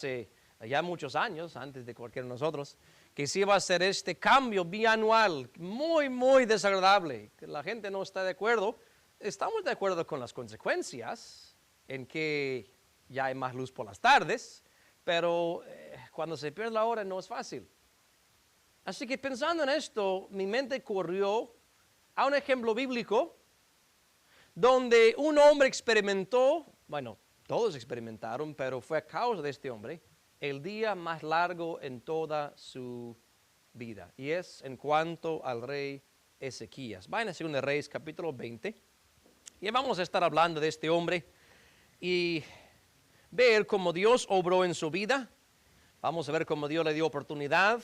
hace ya muchos años, antes de cualquiera de nosotros, que se iba a hacer este cambio bianual, muy desagradable, que la gente no está de acuerdo. Estamos de acuerdo con las consecuencias, en que ya hay más luz por las tardes, pero cuando se pierde la hora no es fácil. Así que pensando en esto, mi mente corrió a un ejemplo bíblico donde un hombre experimentó, bueno, todos experimentaron, pero fue a causa de este hombre, el día más largo en toda su vida. Y es en cuanto al rey Ezequías. Vayan a 2 Reyes capítulo 20. Y vamos a estar hablando de este hombre y ver cómo Dios obró en su vida. Vamos a ver cómo Dios le dio oportunidad.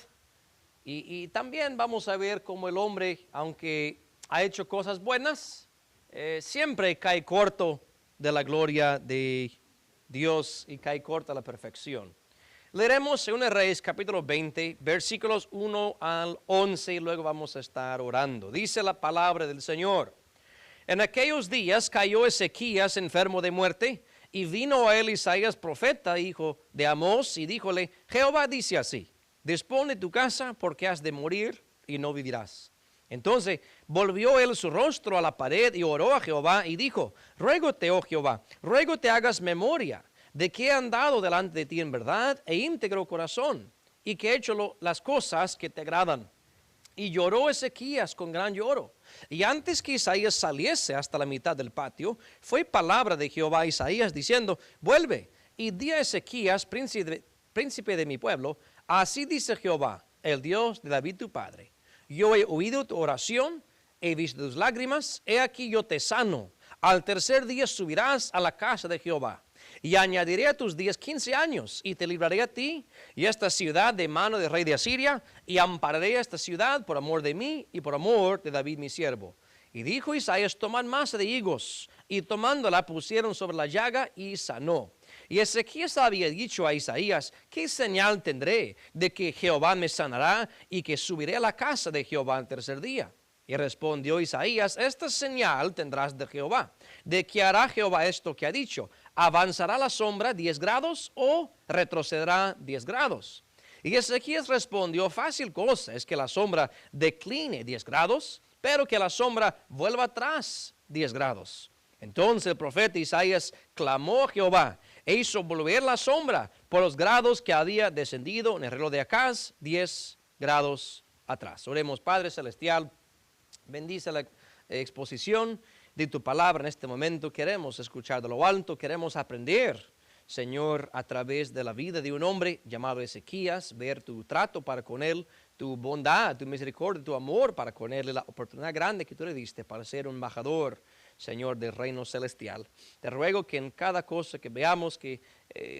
Y también vamos a ver cómo el hombre, aunque ha hecho cosas buenas, siempre cae corto de la gloria de Dios y cae corta la perfección. Leeremos 2 Reyes capítulo 20, versículos 1 al 11 y luego vamos a estar orando. Dice la palabra del Señor. En aquellos días cayó Ezequías enfermo de muerte y vino a él Isaías profeta, hijo de Amós, y díjole, Jehová dice así, dispón de tu casa porque has de morir y no vivirás. Entonces volvió él su rostro a la pared y oró a Jehová y dijo, ruégote, oh Jehová, ruego te hagas memoria de que he andado delante de ti en verdad e íntegro corazón y que he hecho las cosas que te agradan. Y lloró Ezequías con gran lloro. Y antes que Isaías saliese hasta la mitad del patio, fue palabra de Jehová a Isaías diciendo, vuelve y di a Ezequías, príncipe de mi pueblo, así dice Jehová, el Dios de David tu padre. Yo he oído tu oración, he visto tus lágrimas, he aquí yo te sano. Al tercer día subirás a la casa de Jehová. Y añadiré a tus días 15 años, y te libraré a ti y a esta ciudad de mano del rey de Asiria, y ampararé a esta ciudad por amor de mí y por amor de David mi siervo. Y dijo Isaías, tomad masa de higos, y tomándola pusieron sobre la llaga y sanó. Y Ezequías había dicho a Isaías, ¿qué señal tendré de que Jehová me sanará y que subiré a la casa de Jehová al tercer día? Y respondió Isaías, esta señal tendrás de Jehová, de que hará Jehová esto que ha dicho, ¿avanzará la sombra 10 grados o retrocederá 10 grados? Y Ezequías respondió, fácil cosa es que la sombra decline 10 grados, pero que la sombra vuelva atrás 10 grados. Entonces el profeta Isaías clamó a Jehová e hizo volver la sombra por los grados que había descendido en el reloj de Acaz 10 grados atrás. Oremos, Padre Celestial, bendice la exposición de tu palabra en este momento. Queremos escuchar de lo alto, queremos aprender, Señor, a través de la vida de un hombre llamado Ezequías, ver tu trato para con él, tu bondad, tu misericordia, tu amor para con él, la oportunidad grande que tú le diste para ser un embajador, Señor, del reino celestial. Te ruego que en cada cosa que veamos, que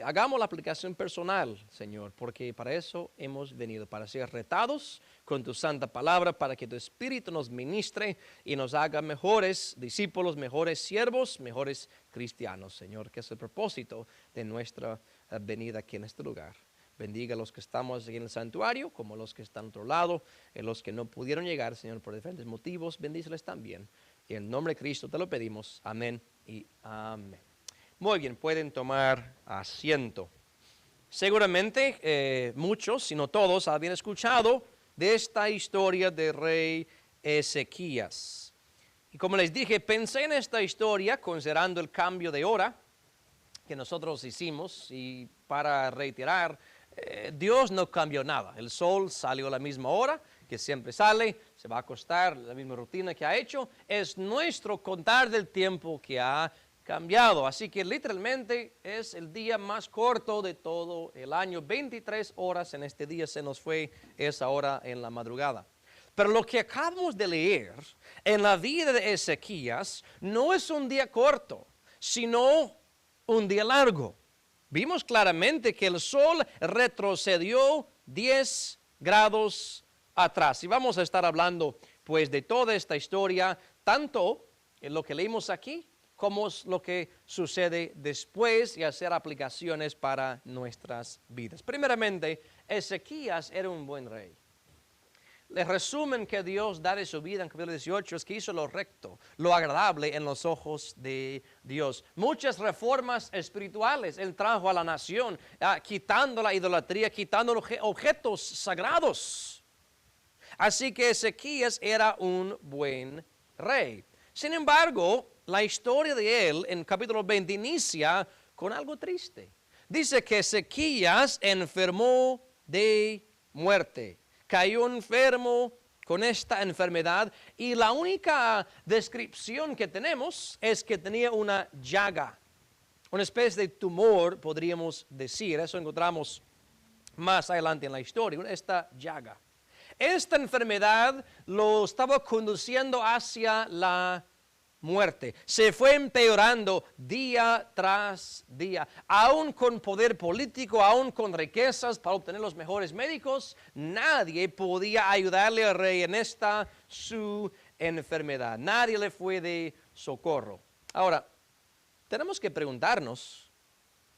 hagamos la aplicación personal, Señor, porque para eso hemos venido, para ser retados con tu santa palabra, para que tu Espíritu nos ministre y nos haga mejores discípulos, mejores siervos, mejores cristianos, Señor, que es el propósito de nuestra venida aquí en este lugar. Bendiga a los que estamos aquí en el santuario, como los que están a otro lado, y los que no pudieron llegar, Señor, por diferentes motivos, bendíceles también. Y en el nombre de Cristo te lo pedimos. Amén y amén. Muy bien, pueden tomar asiento. Seguramente muchos, si no todos, habían escuchado de esta historia del rey Ezequías. Y como les dije, pensé en esta historia considerando el cambio de hora que nosotros hicimos. Y para reiterar, Dios no cambió nada. El sol salió a la misma hora que siempre sale, se va a acostar, la misma rutina que ha hecho. Es nuestro contar del tiempo que ha cambiado. Así que literalmente es el día más corto de todo el año. 23 horas en este día se nos fue esa hora en la madrugada. Pero lo que acabamos de leer en la vida de Ezequías no es un día corto, sino un día largo. Vimos claramente que el sol retrocedió 10 grados atrás. Y vamos a estar hablando pues de toda esta historia, tanto en lo que leímos aquí, como lo que sucede después y hacer aplicaciones para nuestras vidas. Primeramente, Ezequías era un buen rey. el resumen que Dios da de su vida en capítulo 18 es que hizo lo recto, lo agradable en los ojos de Dios. Muchas reformas espirituales Él trajo a la nación, quitando la idolatría, quitando objetos sagrados. Así que Ezequías era un buen rey. Sin embargo, la historia de él en capítulo 20 inicia con algo triste. Dice que Ezequías enfermó de muerte. Cayó enfermo con esta enfermedad y la única descripción que tenemos es que tenía una llaga, una especie de tumor, podríamos decir. Eso encontramos más adelante en la historia, esta llaga. Esta enfermedad lo estaba conduciendo hacia la muerte. Se fue empeorando día tras día. Aún con poder político, aún con riquezas para obtener los mejores médicos, nadie podía ayudarle al rey en esta su enfermedad. Nadie le fue de socorro. Ahora, tenemos que preguntarnos,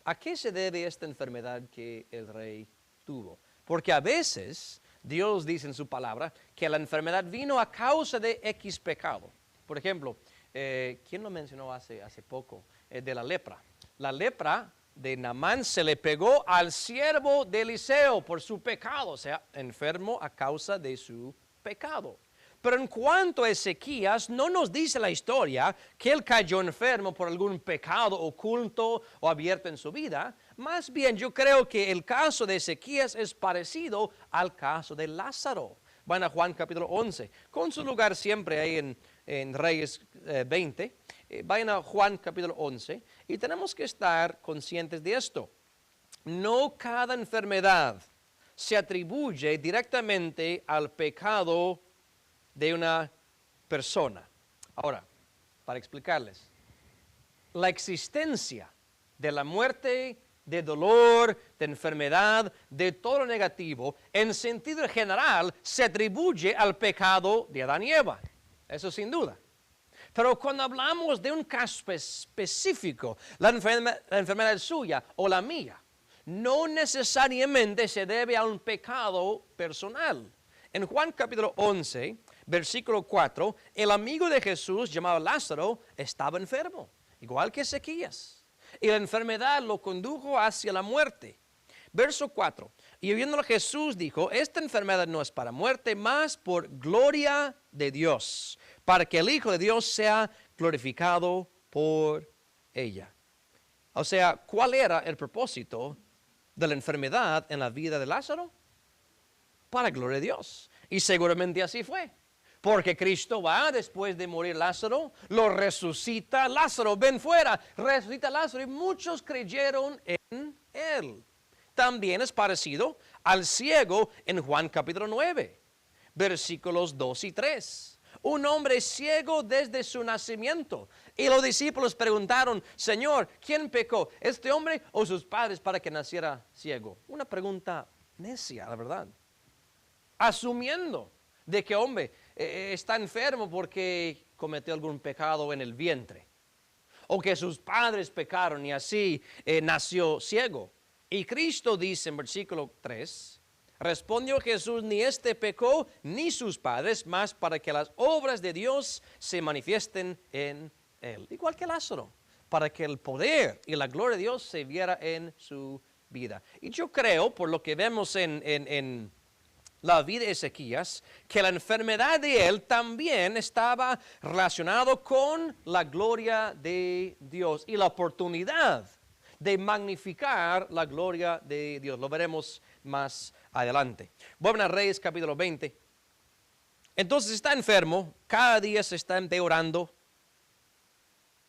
¿a qué se debe esta enfermedad que el rey tuvo? Porque a veces Dios dice en su palabra que la enfermedad vino a causa de X pecado. Por ejemplo, ¿quién lo mencionó hace poco? De la lepra. La lepra de Naamán se le pegó al siervo de Eliseo por su pecado, o sea, enfermo a causa de su pecado. Pero en cuanto a Ezequías, no nos dice la historia que él cayó enfermo por algún pecado oculto o abierto en su vida. Más bien, yo creo que el caso de Ezequías es parecido al caso de Lázaro. Van a Juan capítulo 11, con su lugar siempre ahí en Reyes 20. Vayan a Juan capítulo 11 y tenemos que estar conscientes de esto. No cada enfermedad se atribuye directamente al pecado de una persona. Ahora, para explicarles, la existencia de la muerte, de dolor, de enfermedad, de todo lo negativo, en sentido general, se atribuye al pecado de Adán y Eva. Eso sin duda. Pero cuando hablamos de un caso específico, la enfermedad suya o la mía, no necesariamente se debe a un pecado personal. En Juan capítulo 11, versículo 4, el amigo de Jesús, llamado Lázaro, estaba enfermo, igual que Ezequías. Y la enfermedad lo condujo hacia la muerte. Verso 4, y oyéndolo Jesús dijo, esta enfermedad no es para muerte, mas por gloria de Dios, para que el Hijo de Dios sea glorificado por ella. O sea, ¿cuál era el propósito de la enfermedad en la vida de Lázaro? Para gloria de Dios. Y seguramente así fue. Porque Cristo va después de morir Lázaro, lo resucita. Lázaro, ven fuera. Resucita Lázaro y muchos creyeron en él. También es parecido al ciego en Juan capítulo 9, versículos 2 y 3. Un hombre ciego desde su nacimiento. Y los discípulos preguntaron, Señor, ¿quién pecó? ¿Este hombre o sus padres para que naciera ciego? Una pregunta necia, la verdad. Asumiendo de que hombre está enfermo porque cometió algún pecado en el vientre. O que sus padres pecaron y así nació ciego. Y Cristo dice en versículo 3, respondió Jesús, ni este pecó ni sus padres, mas para que las obras de Dios se manifiesten en él. Igual que Lázaro, para que el poder y la gloria de Dios se viera en su vida. Y yo creo, por lo que vemos en la vida de Ezequías, que la enfermedad de él también estaba relacionado con la gloria de Dios y la oportunidad de magnificar la gloria de Dios. Lo veremos más adelante. Vuelven a Reyes capítulo 20. Entonces está enfermo, cada día se está empeorando,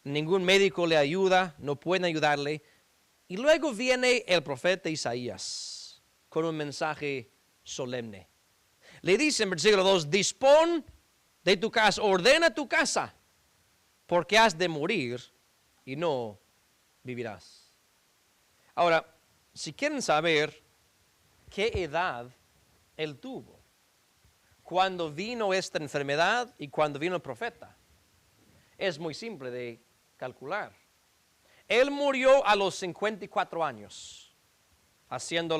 ningún médico le ayuda, no pueden ayudarle. Y luego viene el profeta Isaías con un mensaje solemne. Le dice en versículo 2, dispón de tu casa, ordena tu casa, porque has de morir y no vivirás. Ahora, si quieren saber qué edad él tuvo cuando vino esta enfermedad y cuando vino el profeta, es muy simple de calcular. Él murió a los 54 años, haciendo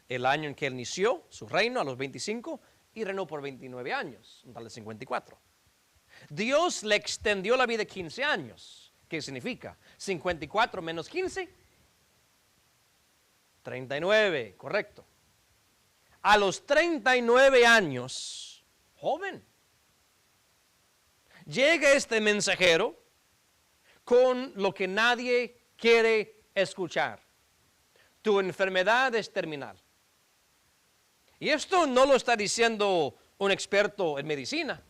el año en que él inició su reino, a los 25, y reinó por 29 años, un total de 54. Dios le extendió la vida 15 años. ¿Qué significa? 54 menos 15, 39, correcto. A los 39 años, joven, llega este mensajero con lo que nadie quiere escuchar. Tu enfermedad es terminal. Y esto no lo está diciendo un experto en medicina.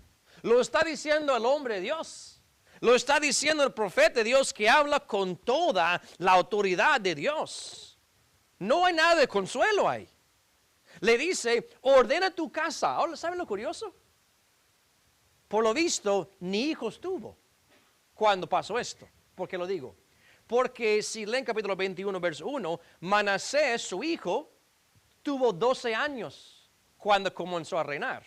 Lo está diciendo el hombre de Dios. Lo está diciendo el profeta de Dios que habla con toda la autoridad de Dios. No hay nada de consuelo ahí. Le dice, ordena tu casa. Ahora, ¿saben lo curioso? Por lo visto, ni hijos tuvo cuando pasó esto. ¿Por qué lo digo? Porque si leen capítulo 21, verso 1, Manasés, su hijo, tuvo 12 años cuando comenzó a reinar.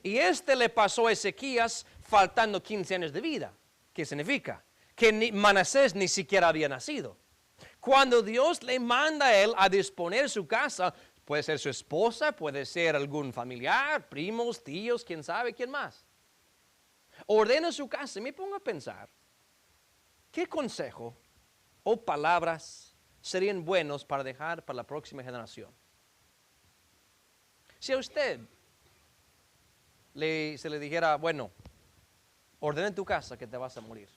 Y le pasó a Ezequías faltando 15 años de vida. ¿Qué significa? Que Manasés ni siquiera había nacido. Cuando Dios le manda a él a disponer su casa, puede ser su esposa, puede ser algún familiar, primos, tíos, quién sabe, quién más. Ordena su casa y me pongo a pensar, ¿qué consejo o palabras serían buenos para dejar para la próxima generación? Si a usted se le dijera, bueno, ordena tu casa que te vas a morir.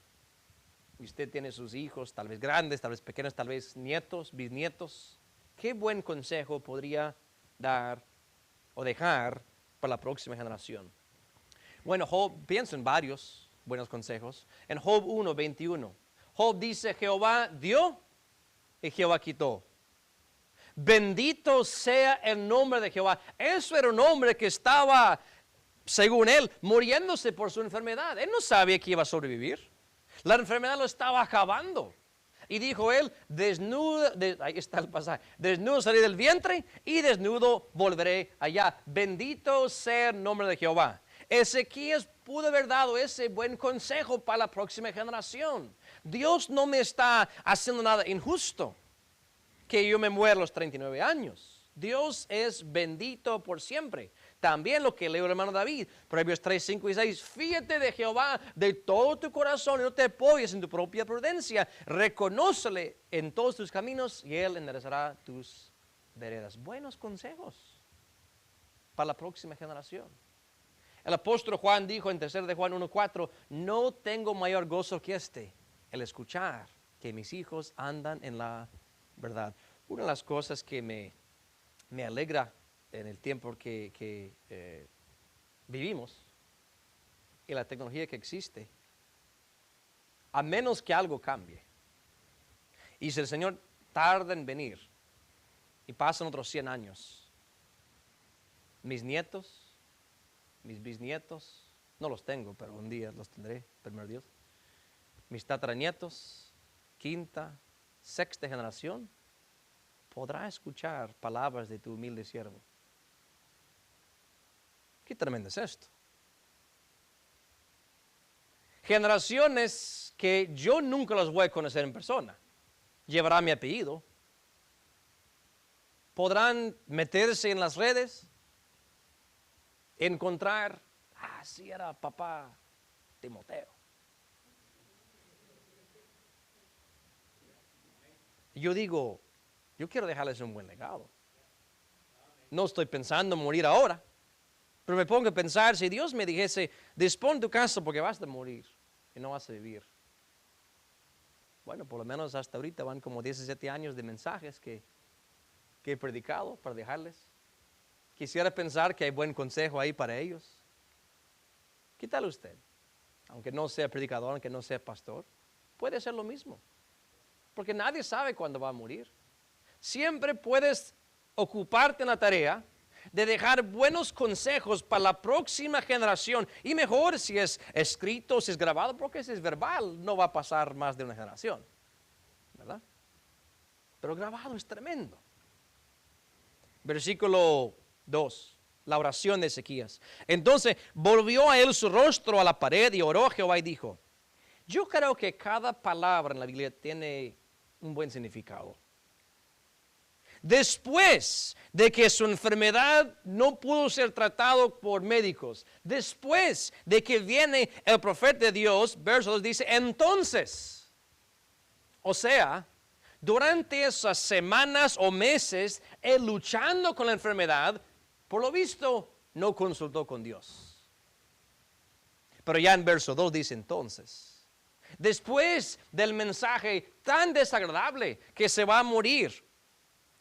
Y usted tiene sus hijos, tal vez grandes, tal vez pequeños, tal vez nietos, bisnietos. ¿Qué buen consejo podría dar o dejar para la próxima generación? Bueno, Job, pienso en varios buenos consejos. En Job 1, 21, Job dice, Jehová dio y Jehová quitó. Bendito sea el nombre de Jehová. Eso era un hombre que estaba, según él, muriéndose por su enfermedad. Él no sabía que iba a sobrevivir. La enfermedad lo estaba acabando. Y dijo él, desnudo, ahí está el pasaje, desnudo salí del vientre y desnudo volveré allá. Bendito sea el nombre de Jehová. Ezequías pudo haber dado ese buen consejo para la próxima generación. Dios no me está haciendo nada injusto que yo me muera a los 39 años. Dios es bendito por siempre. También lo que leo el hermano David, Proverbios 3, 5 y 6, fíjate de Jehová de todo tu corazón y no te apoyes en tu propia prudencia. Reconócele en todos tus caminos y Él enderezará tus veredas. Buenos consejos para la próxima generación. El apóstol Juan dijo en 3 de Juan 1:4, no tengo mayor gozo que el escuchar que mis hijos andan en la verdad. Una de las cosas que me alegra en el tiempo que vivimos y la tecnología que existe, a menos que algo cambie. Y si el Señor tarda en venir y pasan otros 100 años, mis nietos, mis bisnietos, no los tengo, pero un día los tendré, primero Dios. Mis tataranietos, quinta, sexta generación, podrá escuchar palabras de tu humilde siervo. Qué tremendo es esto. Generaciones que yo nunca las voy a conocer en persona. Llevará mi apellido. Podrán meterse en las redes, encontrar, sí era papá Timoteo. Yo digo, yo quiero dejarles un buen legado. No estoy pensando en morir ahora. Pero me pongo a pensar, si Dios me dijese, dispón tu casa porque vas a morir y no vas a vivir. Bueno, por lo menos hasta ahorita van como 17 años de mensajes que he predicado para dejarles. Quisiera pensar que hay buen consejo ahí para ellos. ¿Qué tal usted? Aunque no sea predicador, aunque no sea pastor, puede ser lo mismo. Porque nadie sabe cuándo va a morir. Siempre puedes ocuparte en la tarea de dejar buenos consejos para la próxima generación. Y mejor si es escrito, si es grabado, porque si es verbal, no va a pasar más de una generación. ¿Verdad? Pero grabado es tremendo. Versículo 2, la oración de Ezequías. Entonces volvió a él su rostro a la pared y oró a Jehová y dijo, yo creo que cada palabra en la Biblia tiene un buen significado. después de que su enfermedad no pudo ser tratado por médicos, después de que viene el profeta de Dios, verso 2 dice, entonces, o sea, durante esas semanas o meses, él luchando con la enfermedad, por lo visto, no consultó con Dios. Pero ya en verso 2 dice entonces, después del mensaje tan desagradable que se va a morir,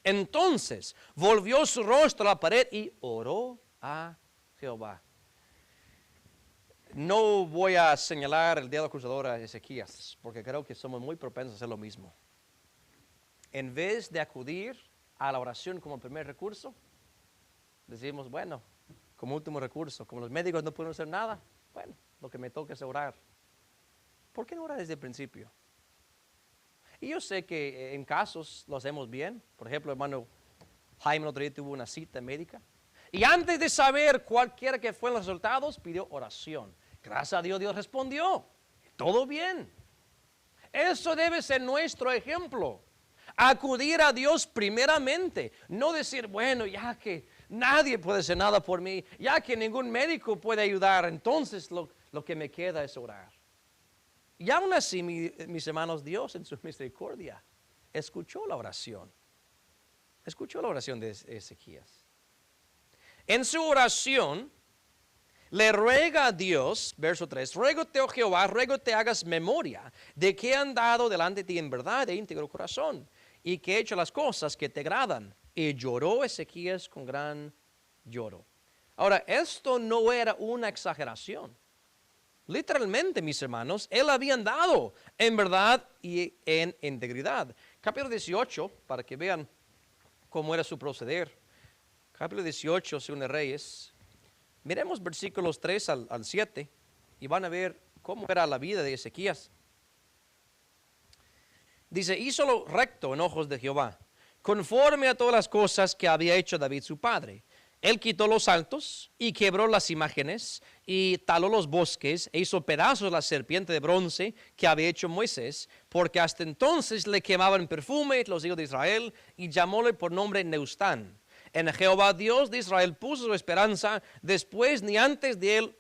entonces volvió su rostro a la pared y oró a Jehová. No voy a señalar el dedo acusador a Ezequías, porque creo que somos muy propensos a hacer lo mismo. En vez de acudir a la oración como primer recurso, decimos, bueno, como último recurso, como los médicos no pueden hacer nada, bueno, lo que me toca es orar. ¿Por qué no orar desde el principio? Y yo sé que en casos lo hacemos bien. Por ejemplo, hermano Jaime el otro día tuvo una cita médica. Y antes de saber cualquiera que fueron los resultados, pidió oración. Gracias a Dios, Dios respondió. Todo bien. Eso debe ser nuestro ejemplo. Acudir a Dios primeramente. No decir, bueno, ya que nadie puede hacer nada por mí, ya que ningún médico puede ayudar, entonces lo que me queda es orar. Y aún así, mis hermanos, Dios en su misericordia escuchó la oración. Escuchó la oración de Ezequías. En su oración, le ruega a Dios, verso 3, ruégote, oh Jehová, ruégote hagas memoria de que he andado delante de ti en verdad de íntegro corazón y que he hecho las cosas que te agradan. Y lloró Ezequías con gran lloro. Ahora, esto no era una exageración. Literalmente, mis hermanos, él había andado en verdad y en integridad. Capítulo 18, para que vean cómo era su proceder. Capítulo 18, según de Reyes. Miremos versículos 3 al 7 y van a ver cómo era la vida de Ezequías. Dice, hizo lo recto en ojos de Jehová, conforme a todas las cosas que había hecho David su padre. Él quitó los altos y quebró las imágenes y taló los bosques e hizo pedazos la serpiente de bronce que había hecho Moisés, porque hasta entonces le quemaban perfume los hijos de Israel y llamóle por nombre Neustán. En Jehová Dios de Israel puso su esperanza, después ni antes de él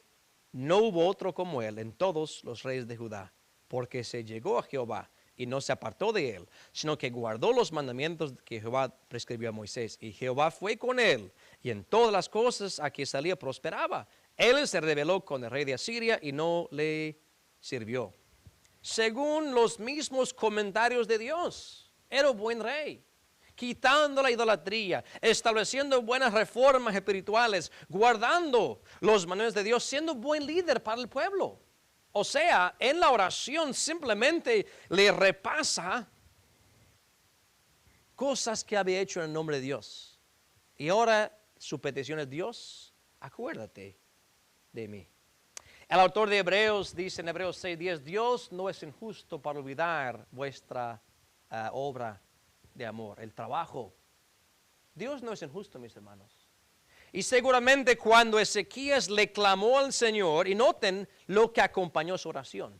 no hubo otro como él en todos los reyes de Judá, porque se llegó a Jehová y no se apartó de él, sino que guardó los mandamientos que Jehová prescribió a Moisés. Y Jehová fue con él, y en todas las cosas a que salía prosperaba. Él se rebeló con el rey de Asiria y no le sirvió. Según los mismos comentarios de Dios, era un buen rey, quitando la idolatría, estableciendo buenas reformas espirituales, guardando los mandamientos de Dios, siendo un buen líder para el pueblo. O sea, en la oración simplemente le repasa cosas que había hecho en el nombre de Dios. Y ahora su petición es, Dios, acuérdate de mí. El autor de Hebreos dice en Hebreos 6:10, Dios no es injusto para olvidar vuestra obra de amor, el trabajo. Dios no es injusto, mis hermanos. Y seguramente cuando Ezequías le clamó al Señor, y noten lo que acompañó su oración,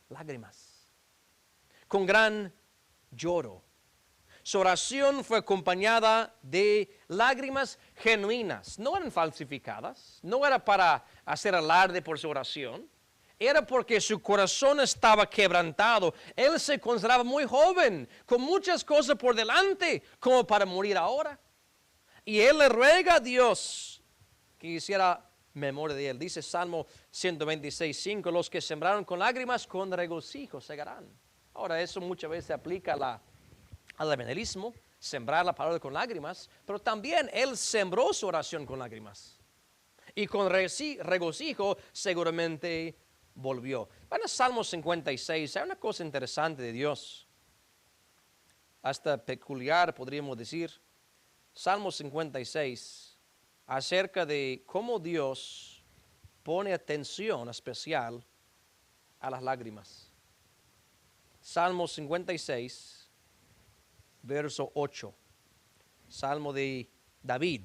lágrimas, con gran lloro. Su oración fue acompañada de lágrimas genuinas, no eran falsificadas, no era para hacer alarde por su oración, era porque su corazón estaba quebrantado. Él se consideraba muy joven, con muchas cosas por delante, como para morir ahora. Y él le ruega a Dios que hiciera memoria de él. Dice Salmo 126:5, los que sembraron con lágrimas, con regocijo segarán. Ahora, eso muchas veces se aplica al evangelismo, sembrar la palabra con lágrimas, pero también él sembró su oración con lágrimas. Y con regocijo seguramente volvió. Van a Salmo 56, hay una cosa interesante de Dios, hasta peculiar podríamos decir. Salmo 56, acerca de cómo Dios pone atención especial a las lágrimas. Salmo 56, verso 8. Salmo de David.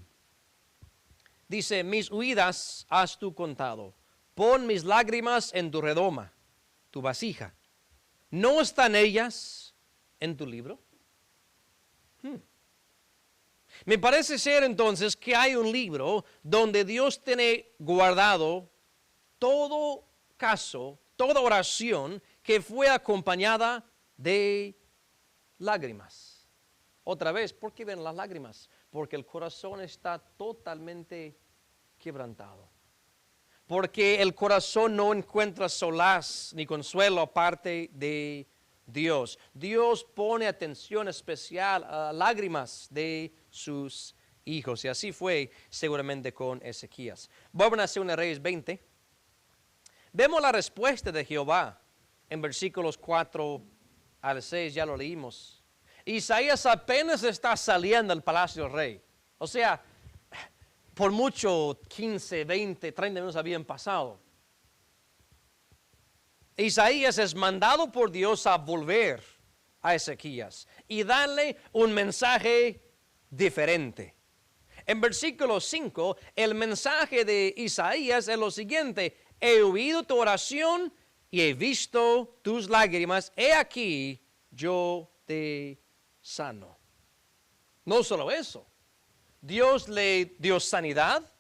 Dice, mis huidas has tú contado. Pon mis lágrimas en tu redoma, tu vasija. ¿No están ellas en tu libro? Me parece ser entonces que hay un libro donde Dios tiene guardado todo caso, toda oración que fue acompañada de lágrimas. Otra vez, ¿por qué ven las lágrimas? Porque el corazón está totalmente quebrantado. Porque el corazón no encuentra solaz ni consuelo aparte de Dios. Dios pone atención especial a lágrimas de sus hijos. Y así fue seguramente con Ezequías. Vuelvan a 2 Reyes 20. Vemos la respuesta de Jehová en versículos 4 al 6, ya lo leímos. Isaías apenas está saliendo del palacio del rey. O sea, por mucho 15, 20, 30 minutos habían pasado. Isaías es mandado por Dios a volver a Ezequías y darle un mensaje diferente. En versículo 5, el mensaje de Isaías es lo siguiente: he oído tu oración y he visto tus lágrimas, he aquí yo te sano. No solo eso, Dios le dio sanidad,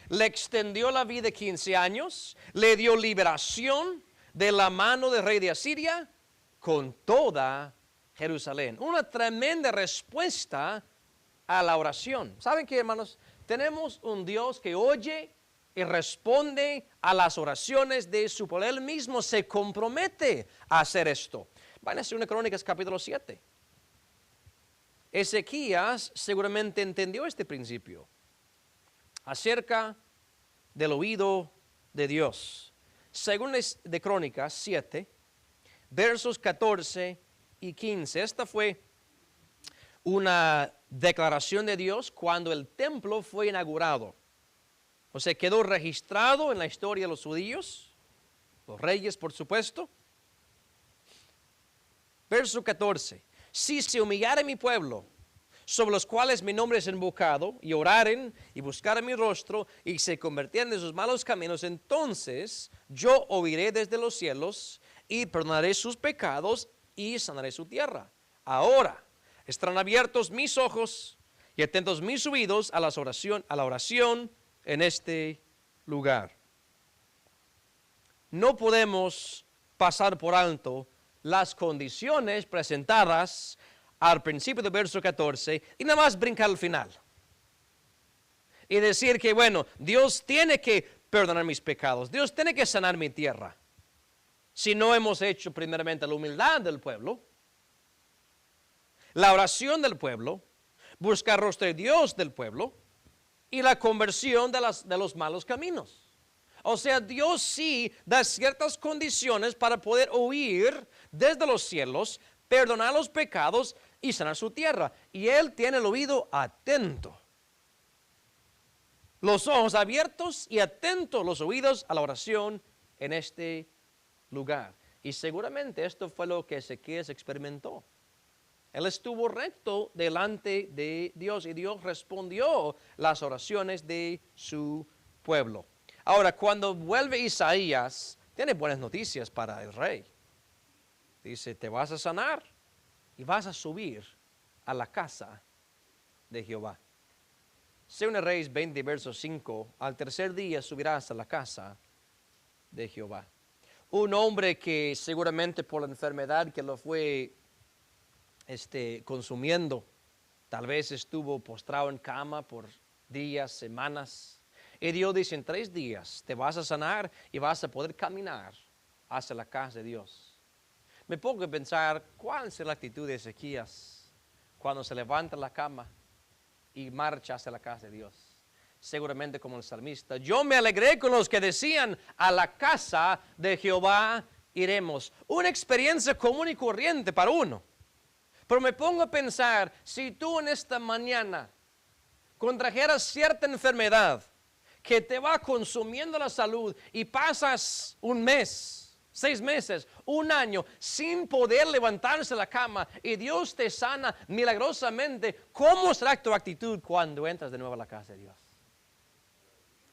le extendió la vida 15 años, le dio liberación de la mano del rey de Asiria con toda Jerusalén. Una tremenda respuesta a la oración. ¿Saben qué, hermanos? Tenemos un Dios que oye y responde a las oraciones de su pueblo. Él mismo se compromete a hacer esto. Van a ser 2 Crónicas capítulo 7. Ezequías seguramente entendió este principio acerca del oído de Dios. Según de Crónicas 7, versos 14 y 15. Esta fue una declaración de Dios cuando el templo fue inaugurado. O sea, quedó registrado en la historia de los judíos, los reyes, por supuesto. Verso 14. Si se humillare mi pueblo, sobre los cuales mi nombre es invocado, y oraren y buscaren mi rostro, y se convirtieran de sus malos caminos, entonces yo oiré desde los cielos, y perdonaré sus pecados, y sanaré su tierra. Ahora estarán abiertos mis ojos, y atentos mis oídos a la oración en este lugar. No podemos pasar por alto las condiciones presentadas al principio del verso 14 y nada más brincar al final. Y decir que, bueno, Dios tiene que perdonar mis pecados, Dios tiene que sanar mi tierra. Si no hemos hecho primeramente la humildad del pueblo, la oración del pueblo, buscar rostro de Dios del pueblo y la conversión de los malos caminos. O sea, Dios sí da ciertas condiciones para poder oír desde los cielos, perdonar los pecados y sanar su tierra. Y Él tiene el oído atento, los ojos abiertos y atentos los oídos a la oración en este lugar. Y seguramente esto fue lo que Ezequías experimentó. Él estuvo recto delante de Dios y Dios respondió las oraciones de su pueblo. Ahora, cuando vuelve Isaías, tiene buenas noticias para el rey. Dice, te vas a sanar y vas a subir a la casa de Jehová. Según Reyes 20, verso 5, al tercer día subirás a la casa de Jehová. Un hombre que seguramente por la enfermedad que lo fue consumiendo, tal vez estuvo postrado en cama por días, semanas. Y Dios dice, en 3 días te vas a sanar y vas a poder caminar hacia la casa de Dios. Me pongo a pensar, ¿cuál es la actitud de Ezequías cuando se levanta de la cama y marcha hacia la casa de Dios? Seguramente como el salmista, yo me alegré con los que decían, a la casa de Jehová iremos. Una experiencia común y corriente para uno. Pero me pongo a pensar, si tú en esta mañana contrajeras cierta enfermedad que te va consumiendo la salud y pasas un mes, 6 meses, 1 año sin poder levantarse de la cama y Dios te sana milagrosamente, ¿cómo será tu actitud cuando entras de nuevo a la casa de Dios?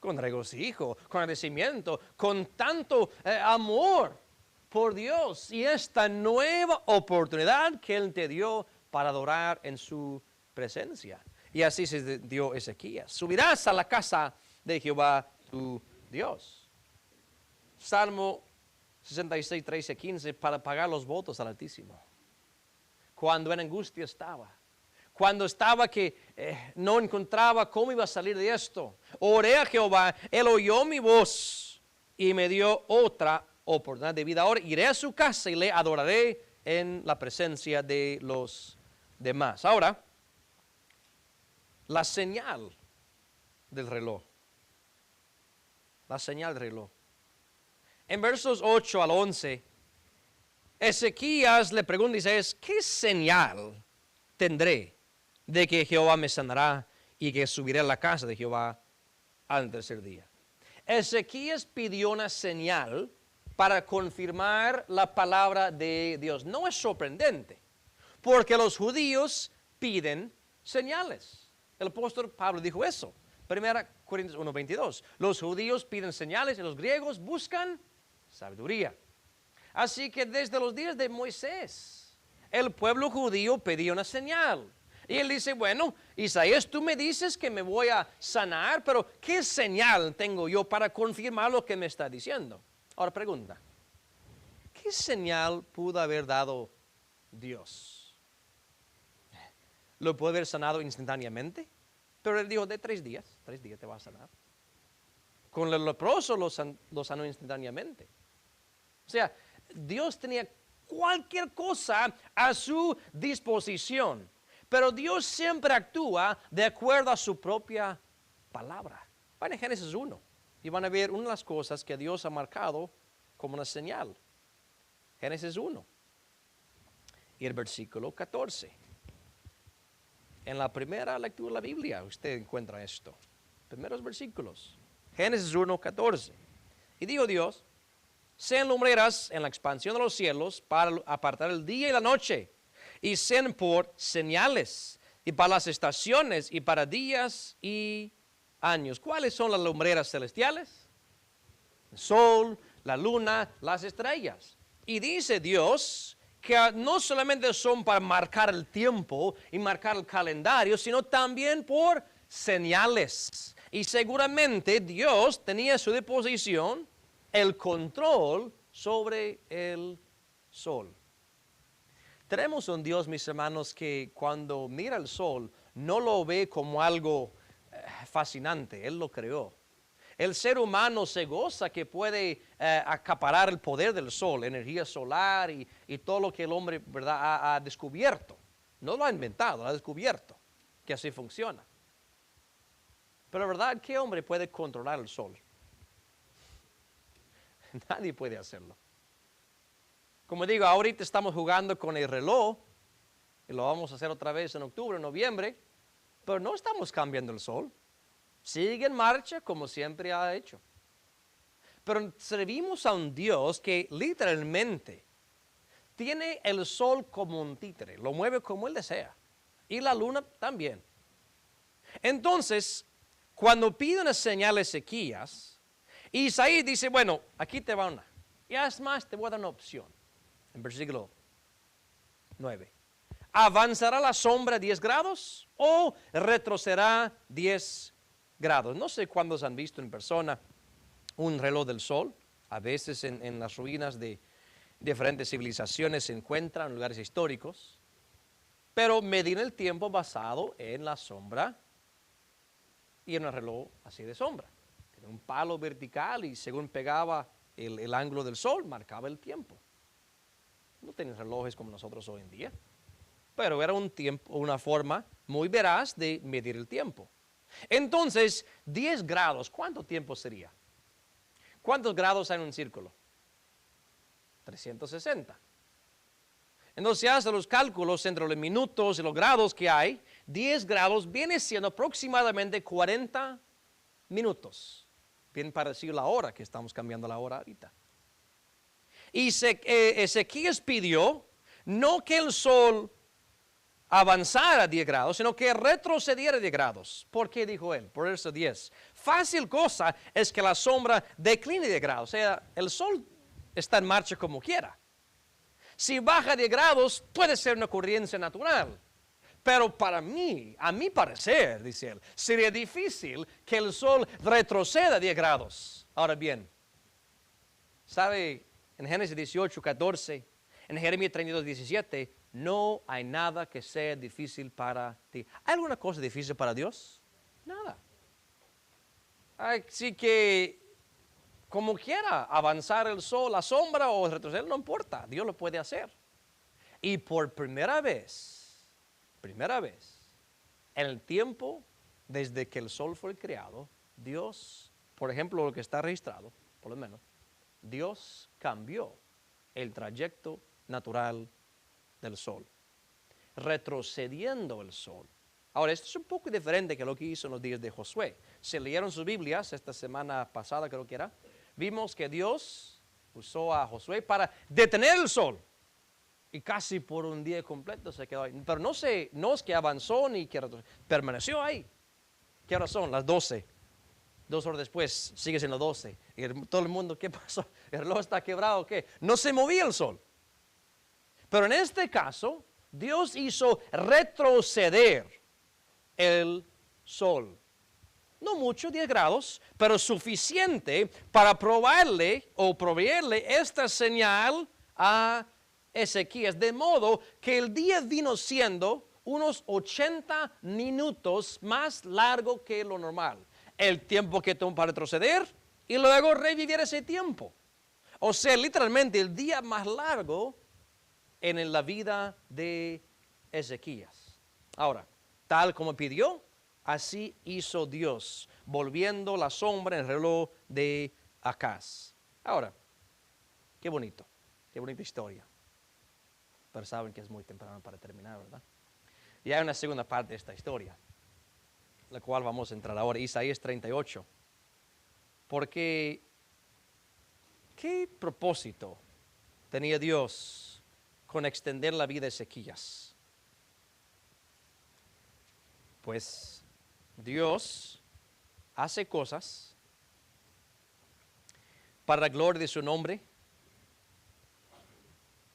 Con regocijo, con agradecimiento, con tanto amor por Dios y esta nueva oportunidad que Él te dio para adorar en su presencia. Y así se dio Ezequías. Subirás a la casa de Jehová tu Dios. Salmo 66, 13, 15, para pagar los votos al Altísimo. Cuando en angustia estaba. Cuando estaba que no encontraba cómo iba a salir de esto. Oré a Jehová, Él oyó mi voz y me dio otra oportunidad de vida. Ahora iré a su casa y le adoraré en la presencia de los demás. Ahora, la señal del reloj. La señal del reloj. En versos 8 al 11, Ezequías le pregunta y dice, ¿qué señal tendré de que Jehová me sanará y que subiré a la casa de Jehová al tercer día? Ezequías pidió una señal para confirmar la palabra de Dios. No es sorprendente, porque los judíos piden señales. El apóstol Pablo dijo eso. 1 Corintios 1:22. Los judíos piden señales y los griegos buscan sabiduría. Así que desde los días de Moisés, el pueblo judío pedía una señal. Y él dice, bueno, Isaías, tú me dices que me voy a sanar, pero ¿qué señal tengo yo para confirmar lo que me está diciendo? Ahora pregunta, ¿qué señal pudo haber dado Dios? ¿Lo puede haber sanado instantáneamente? Pero él dijo, de 3 días te va a sanar. Con el leproso lo sanó instantáneamente. O sea, Dios tenía cualquier cosa a su disposición. Pero Dios siempre actúa de acuerdo a su propia palabra. Van en Génesis 1 y van a ver una de las cosas que Dios ha marcado como una señal. Génesis 1 y el versículo 14. En la primera lectura de la Biblia usted encuentra esto. Primeros versículos. Génesis 1, 14. Y dijo Dios, sean lumbreras en la expansión de los cielos para apartar el día y la noche, y sean por señales, y para las estaciones, y para días y años. ¿Cuáles son las lumbreras celestiales? El sol, la luna, las estrellas. Y dice Dios que no solamente son para marcar el tiempo y marcar el calendario, sino también por señales. Y seguramente Dios tenía a su disposición el control sobre el sol. Tenemos un Dios, mis hermanos, que cuando mira el sol no lo ve como algo fascinante. Él lo creó. El ser humano se goza que puede acaparar el poder del sol, energía solar y todo lo que el hombre, ¿verdad?, ha descubierto. No lo ha inventado, lo ha descubierto, que así funciona. Pero ¿verdad? ¿Qué hombre puede controlar el sol? Nadie puede hacerlo. Como digo, ahorita estamos jugando con el reloj, y lo vamos a hacer otra vez en octubre, noviembre, pero no estamos cambiando el sol. Sigue en marcha como siempre ha hecho. Pero servimos a un Dios que literalmente tiene el sol como un títere, lo mueve como él desea. Y la luna también. Entonces, cuando pide una señal a Ezequías, Isaías dice, bueno, aquí te va una. Y es más, te voy a dar una opción. En versículo 9. ¿Avanzará la sombra 10 grados o retrocederá 10 grados? No sé cuántos han visto en persona un reloj del sol. A veces en las ruinas de diferentes civilizaciones se encuentran en lugares históricos. Pero medir el tiempo basado en la sombra y en un reloj así de sombra. Tiene un palo vertical y según pegaba el ángulo del sol, marcaba el tiempo. No tenían relojes como nosotros hoy en día. Pero era un tiempo, una forma muy veraz de medir el tiempo. Entonces, 10 grados, ¿cuánto tiempo sería? ¿Cuántos grados hay en un círculo? 360. Entonces, si hace los cálculos entre los minutos y los grados que hay, 10 grados viene siendo aproximadamente 40 minutos. Bien parecido a la hora, que estamos cambiando la hora ahorita. Y Ezequías pidió no que el sol avanzara 10 grados, sino que retrocediera 10 grados. ¿Por qué dijo él? Por eso 10. Fácil cosa es que la sombra decline 10 grados. O sea, el sol está en marcha como quiera. Si baja 10 grados, puede ser una ocurrencia natural. Pero para mí, a mi parecer, dice él, sería difícil que el sol retroceda 10 grados. Ahora bien, ¿sabe? En Génesis 18, 14, en Jeremías 32, 17, no hay nada que sea difícil para ti. ¿Hay alguna cosa difícil para Dios? Nada. Así que, como quiera, avanzar el sol, la sombra o retroceder, no importa, Dios lo puede hacer. Y por primera vez, en el tiempo desde que el sol fue creado, Dios, por ejemplo, lo que está registrado, por lo menos, Dios cambió el trayecto natural del sol, retrocediendo el sol. Ahora, esto es un poco diferente que lo que hizo en los días de Josué. Si leyeron sus Biblias esta semana pasada, creo que era, vimos que Dios usó a Josué para detener el sol. Y casi por un día completo se quedó ahí. Pero no es que avanzó ni que permaneció ahí. ¿Qué horas son? Las 12. 2 horas después sigue siendo 12. Y todo el mundo, ¿qué pasó? ¿El reloj está quebrado o qué? No se movía el sol. Pero en este caso, Dios hizo retroceder el sol. No mucho, 10 grados, pero suficiente para proveerle esta señal a Ezequías, de modo que el día vino siendo unos 80 minutos más largo que lo normal. El tiempo que tomó para retroceder y luego revivir ese tiempo. O sea, literalmente el día más largo en la vida de Ezequías. Ahora, tal como pidió, así hizo Dios, volviendo la sombra en el reloj de Acaz. Ahora, qué bonita historia. Pero saben que es muy temprano para terminar, ¿verdad? Y hay una segunda parte de esta historia, la cual vamos a entrar ahora, Isaías 38. Porque, ¿qué propósito tenía Dios con extender la vida de Ezequías? Pues Dios hace cosas para la gloria de su nombre.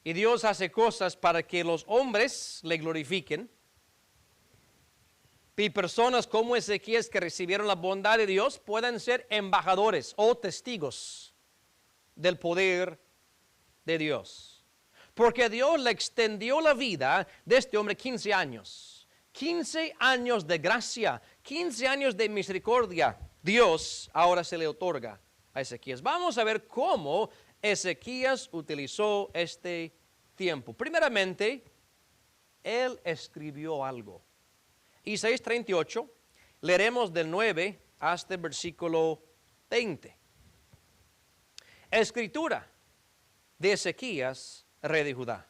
Y Dios hace cosas para que los hombres le glorifiquen. Y personas como Ezequías que recibieron la bondad de Dios pueden ser embajadores o testigos del poder de Dios. Porque Dios le extendió la vida de este hombre 15 años. 15 años de gracia, 15 años de misericordia. Dios ahora se le otorga a Ezequías. Vamos a ver cómo Ezequías utilizó este tiempo. Primeramente, él escribió algo. Isaías 38, leeremos del 9 hasta el versículo 20. Escritura de Ezequías, rey de Judá,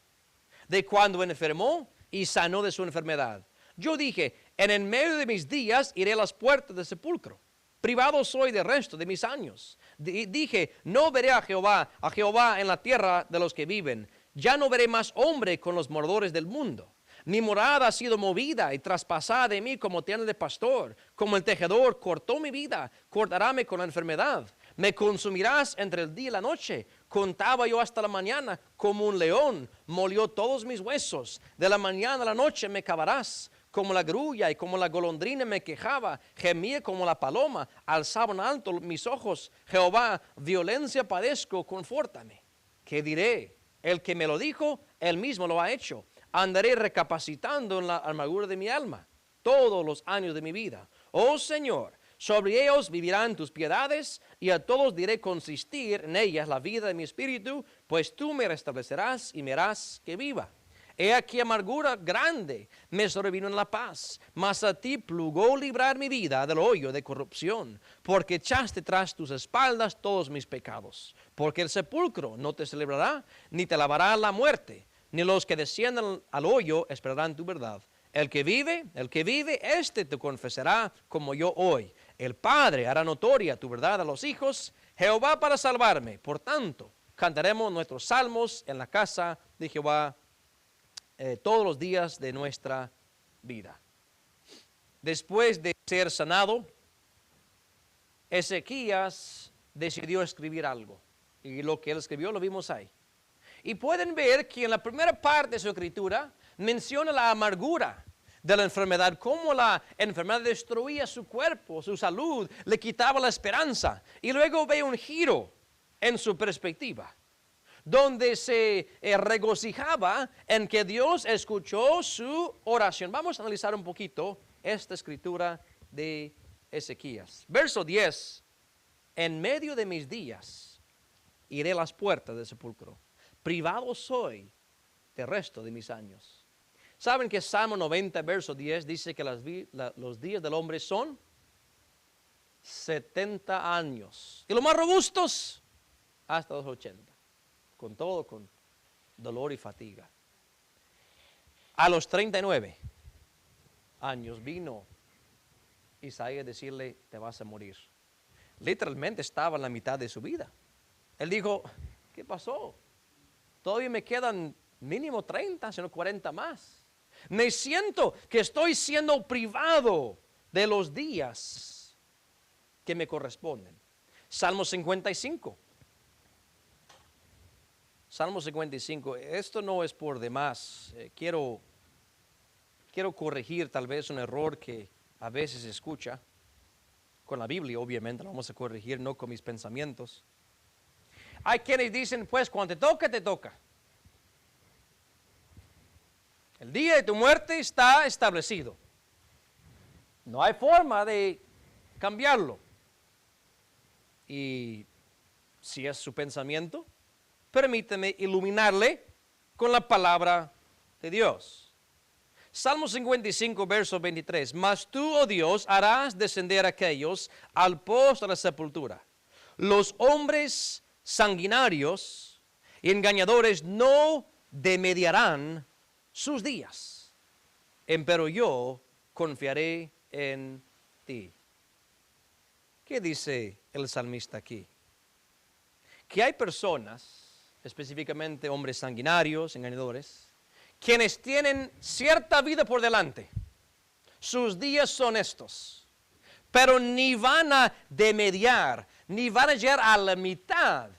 de cuando enfermó y sanó de su enfermedad. Yo dije, en el medio de mis días iré a las puertas del sepulcro. Privado soy del resto de mis años. Dije, no veré a Jehová en la tierra de los que viven. Ya no veré más hombre con los moradores del mundo. Mi morada ha sido movida y traspasada de mí como tienda de pastor. Como el tejedor cortó mi vida, cortaráme con la enfermedad. Me consumirás entre el día y la noche. Contaba yo hasta la mañana como un león. Molió todos mis huesos. De la mañana a la noche me cavarás. Como la grulla y como la golondrina me quejaba, gemía como la paloma, alzaban alto mis ojos. Jehová, violencia padezco, confórtame. ¿Qué diré? El que me lo dijo, él mismo lo ha hecho. Andaré recapacitando en la amargura de mi alma todos los años de mi vida. Oh Señor, sobre ellos vivirán tus piedades y a todos diré consistir en ellas la vida de mi espíritu, pues tú me restablecerás y me harás que viva. He aquí amargura grande me sobrevino en la paz, mas a ti plugó librar mi vida del hoyo de corrupción, porque echaste tras tus espaldas todos mis pecados. Porque el sepulcro no te celebrará, ni te lavará la muerte, ni los que desciendan al hoyo esperarán tu verdad. El que vive, éste te confesará como yo hoy. El Padre hará notoria tu verdad a los hijos, Jehová para salvarme. Por tanto, cantaremos nuestros salmos en la casa de Jehová todos los días de nuestra vida. Después de ser sanado, Ezequías decidió escribir algo. Y lo que él escribió lo vimos ahí. Y pueden ver que en la primera parte de su escritura menciona la amargura de la enfermedad, cómo la enfermedad destruía su cuerpo, su salud, le quitaba la esperanza. Y luego ve un giro en su perspectiva, donde se regocijaba en que Dios escuchó su oración. Vamos a analizar un poquito esta escritura de Ezequías. Verso 10. En medio de mis días iré a las puertas del sepulcro. Privado soy del resto de mis años. ¿Saben que Salmo 90, verso 10 dice que los días del hombre son 70 años? Y los más robustos, hasta los 80. Con todo, con dolor y fatiga. A los 39 años vino Isaías a decirle, te vas a morir. Literalmente estaba en la mitad de su vida. Él dijo, ¿qué pasó? Todavía me quedan mínimo 30, sino 40 más. Me siento que estoy siendo privado de los días que me corresponden. Salmo 55. Salmo 55. Esto no es por demás. Quiero corregir tal vez un error que a veces se escucha. Con la Biblia, obviamente, lo vamos a corregir, no con mis pensamientos. Hay quienes dicen, pues, cuando te toca, te toca. El día de tu muerte está establecido. No hay forma de cambiarlo. Y si es su pensamiento, permíteme iluminarle con la palabra de Dios. Salmo 55, verso 23. Mas tú, oh Dios, harás descender a aquellos al pozo de la sepultura. Los hombres sanguinarios y engañadores no demediarán sus días. Empero yo confiaré en ti. ¿Qué dice el salmista aquí? Que hay personas, específicamente hombres sanguinarios, engañadores, quienes tienen cierta vida por delante. Sus días son estos. Pero ni van a demediar, ni van a llegar a la mitad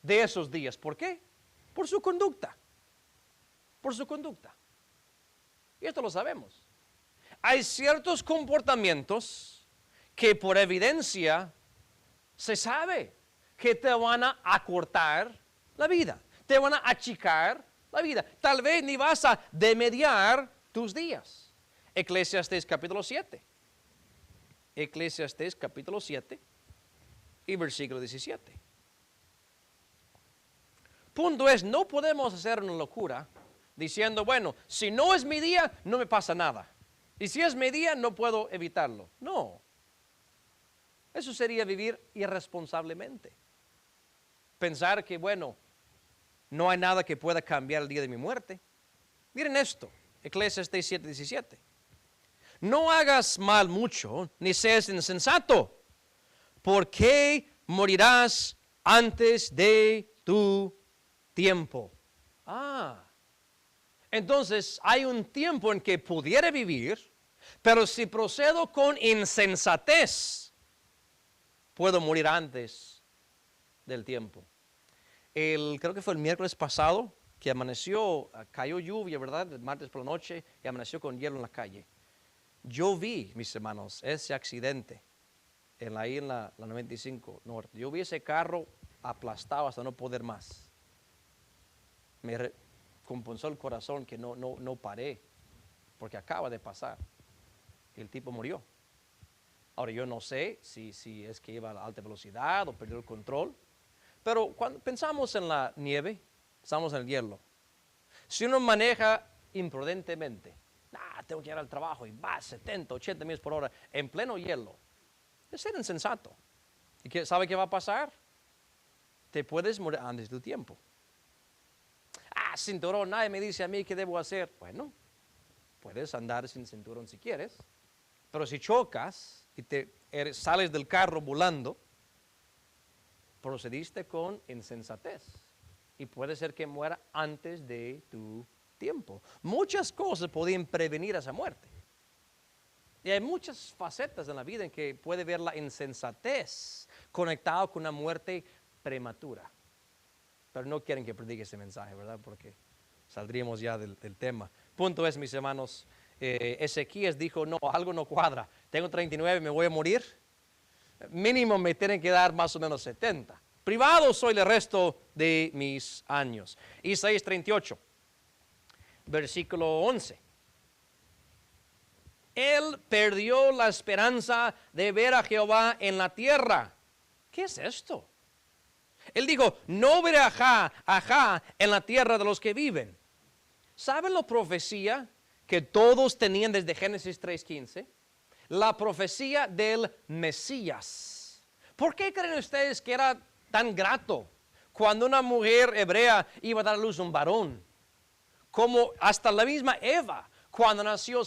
de esos días. ¿Por qué? Por su conducta. Por su conducta. Y esto lo sabemos. Hay ciertos comportamientos que por evidencia se sabe que te van a acortar la vida. Te van a achicar la vida. Tal vez ni vas a demediar tus días. Eclesiastés capítulo 7. Eclesiastés capítulo 7 y versículo 17. Punto es, no podemos hacer una locura diciendo, bueno, si no es mi día, no me pasa nada. Y si es mi día, no puedo evitarlo. No. Eso sería vivir irresponsablemente. Pensar que, bueno, no hay nada que pueda cambiar el día de mi muerte. Miren esto, Eclesiastés 7:17. No hagas mal mucho, ni seas insensato, porque morirás antes de tu tiempo. Entonces hay un tiempo en que pudiera vivir, pero si procedo con insensatez, puedo morir antes del tiempo. Creo que fue el miércoles pasado que amaneció, cayó lluvia, ¿verdad? El martes por la noche y amaneció con hielo en la calle. Yo vi, mis hermanos, ese accidente ahí en la 95 Norte. Yo vi ese carro aplastado hasta no poder más. Me compensó el corazón que no paré, porque acaba de pasar. Y el tipo murió. Ahora yo no sé si es que iba a alta velocidad o perdió el control. Pero cuando pensamos en la nieve, estamos en el hielo. Si uno maneja imprudentemente, tengo que ir al trabajo y va 70, 80 millas por hora en pleno hielo, es ser insensato. ¿Y sabe qué va a pasar? Te puedes morir antes de tu tiempo. Cinturón, nadie me dice a mí qué debo hacer. Bueno, puedes andar sin cinturón si quieres, pero si chocas y sales del carro volando, procediste con insensatez y puede ser que muera antes de tu tiempo. Muchas cosas podían prevenir esa muerte. Y hay muchas facetas en la vida en que puede ver la insensatez conectada con una muerte prematura. Pero no quieren que predique ese mensaje, ¿verdad? Porque saldríamos ya del tema. Punto es, mis hermanos, Ezequías dijo, no, algo no cuadra. Tengo 39, me voy a morir. Mínimo me tienen que dar más o menos 70. Privado soy el resto de mis años. Isaías 38, versículo 11. Él perdió la esperanza de ver a Jehová en la tierra. ¿Qué es esto? Él dijo, no veré ajá en la tierra de los que viven. ¿Saben la profecía que todos tenían desde Génesis 3:15? La profecía del Mesías. ¿Por qué creen ustedes que era tan grato cuando una mujer hebrea iba a dar a luz a un varón? Como hasta la misma Eva, cuando nació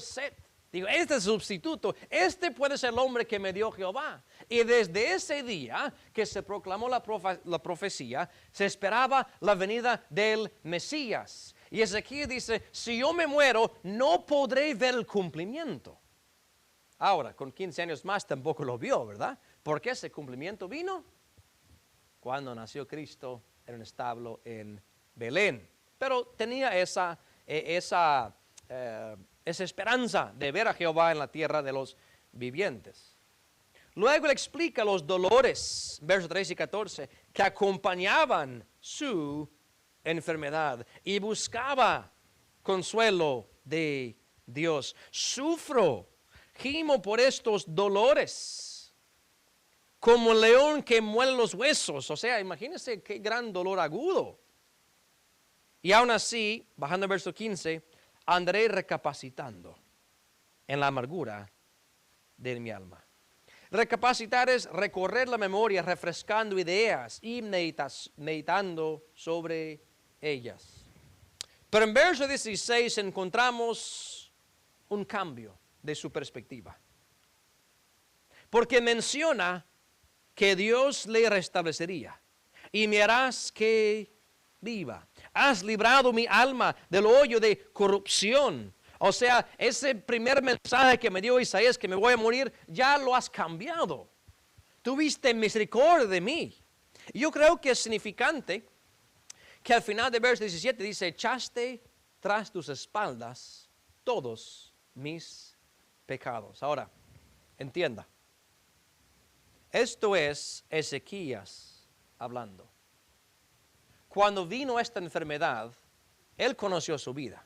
Set. Digo, este es el sustituto, este puede ser el hombre que me dio Jehová. Y desde ese día que se proclamó la profecía, se esperaba la venida del Mesías. Y Ezequiel dice, si yo me muero, no podré ver el cumplimiento. Ahora, con 15 años más tampoco lo vio, ¿verdad? Porque ese cumplimiento vino cuando nació Cristo en un establo en Belén. Pero tenía esa esperanza de ver a Jehová en la tierra de los vivientes. Luego le explica los dolores, versos 13 y 14, que acompañaban su enfermedad y buscaba consuelo de Dios. Sufro, gimo por estos dolores, como un león que muele los huesos. O sea, imagínense qué gran dolor agudo. Y aún así, bajando al verso 15, andaré recapacitando en la amargura de mi alma. Recapacitar es recorrer la memoria, refrescando ideas y meditando sobre ellas. Pero en verso 16 encontramos un cambio de su perspectiva. Porque menciona que Dios le restablecería y me harás que viva. Has librado mi alma del hoyo de corrupción. O sea, ese primer mensaje que me dio Isaías, que me voy a morir, ya lo has cambiado. Tuviste misericordia de mí. Y yo creo que es significante que al final del verso 17 dice, echaste tras tus espaldas todos mis pecados. Ahora, entienda. Esto es Ezequías hablando. Cuando vino esta enfermedad, él conoció su vida.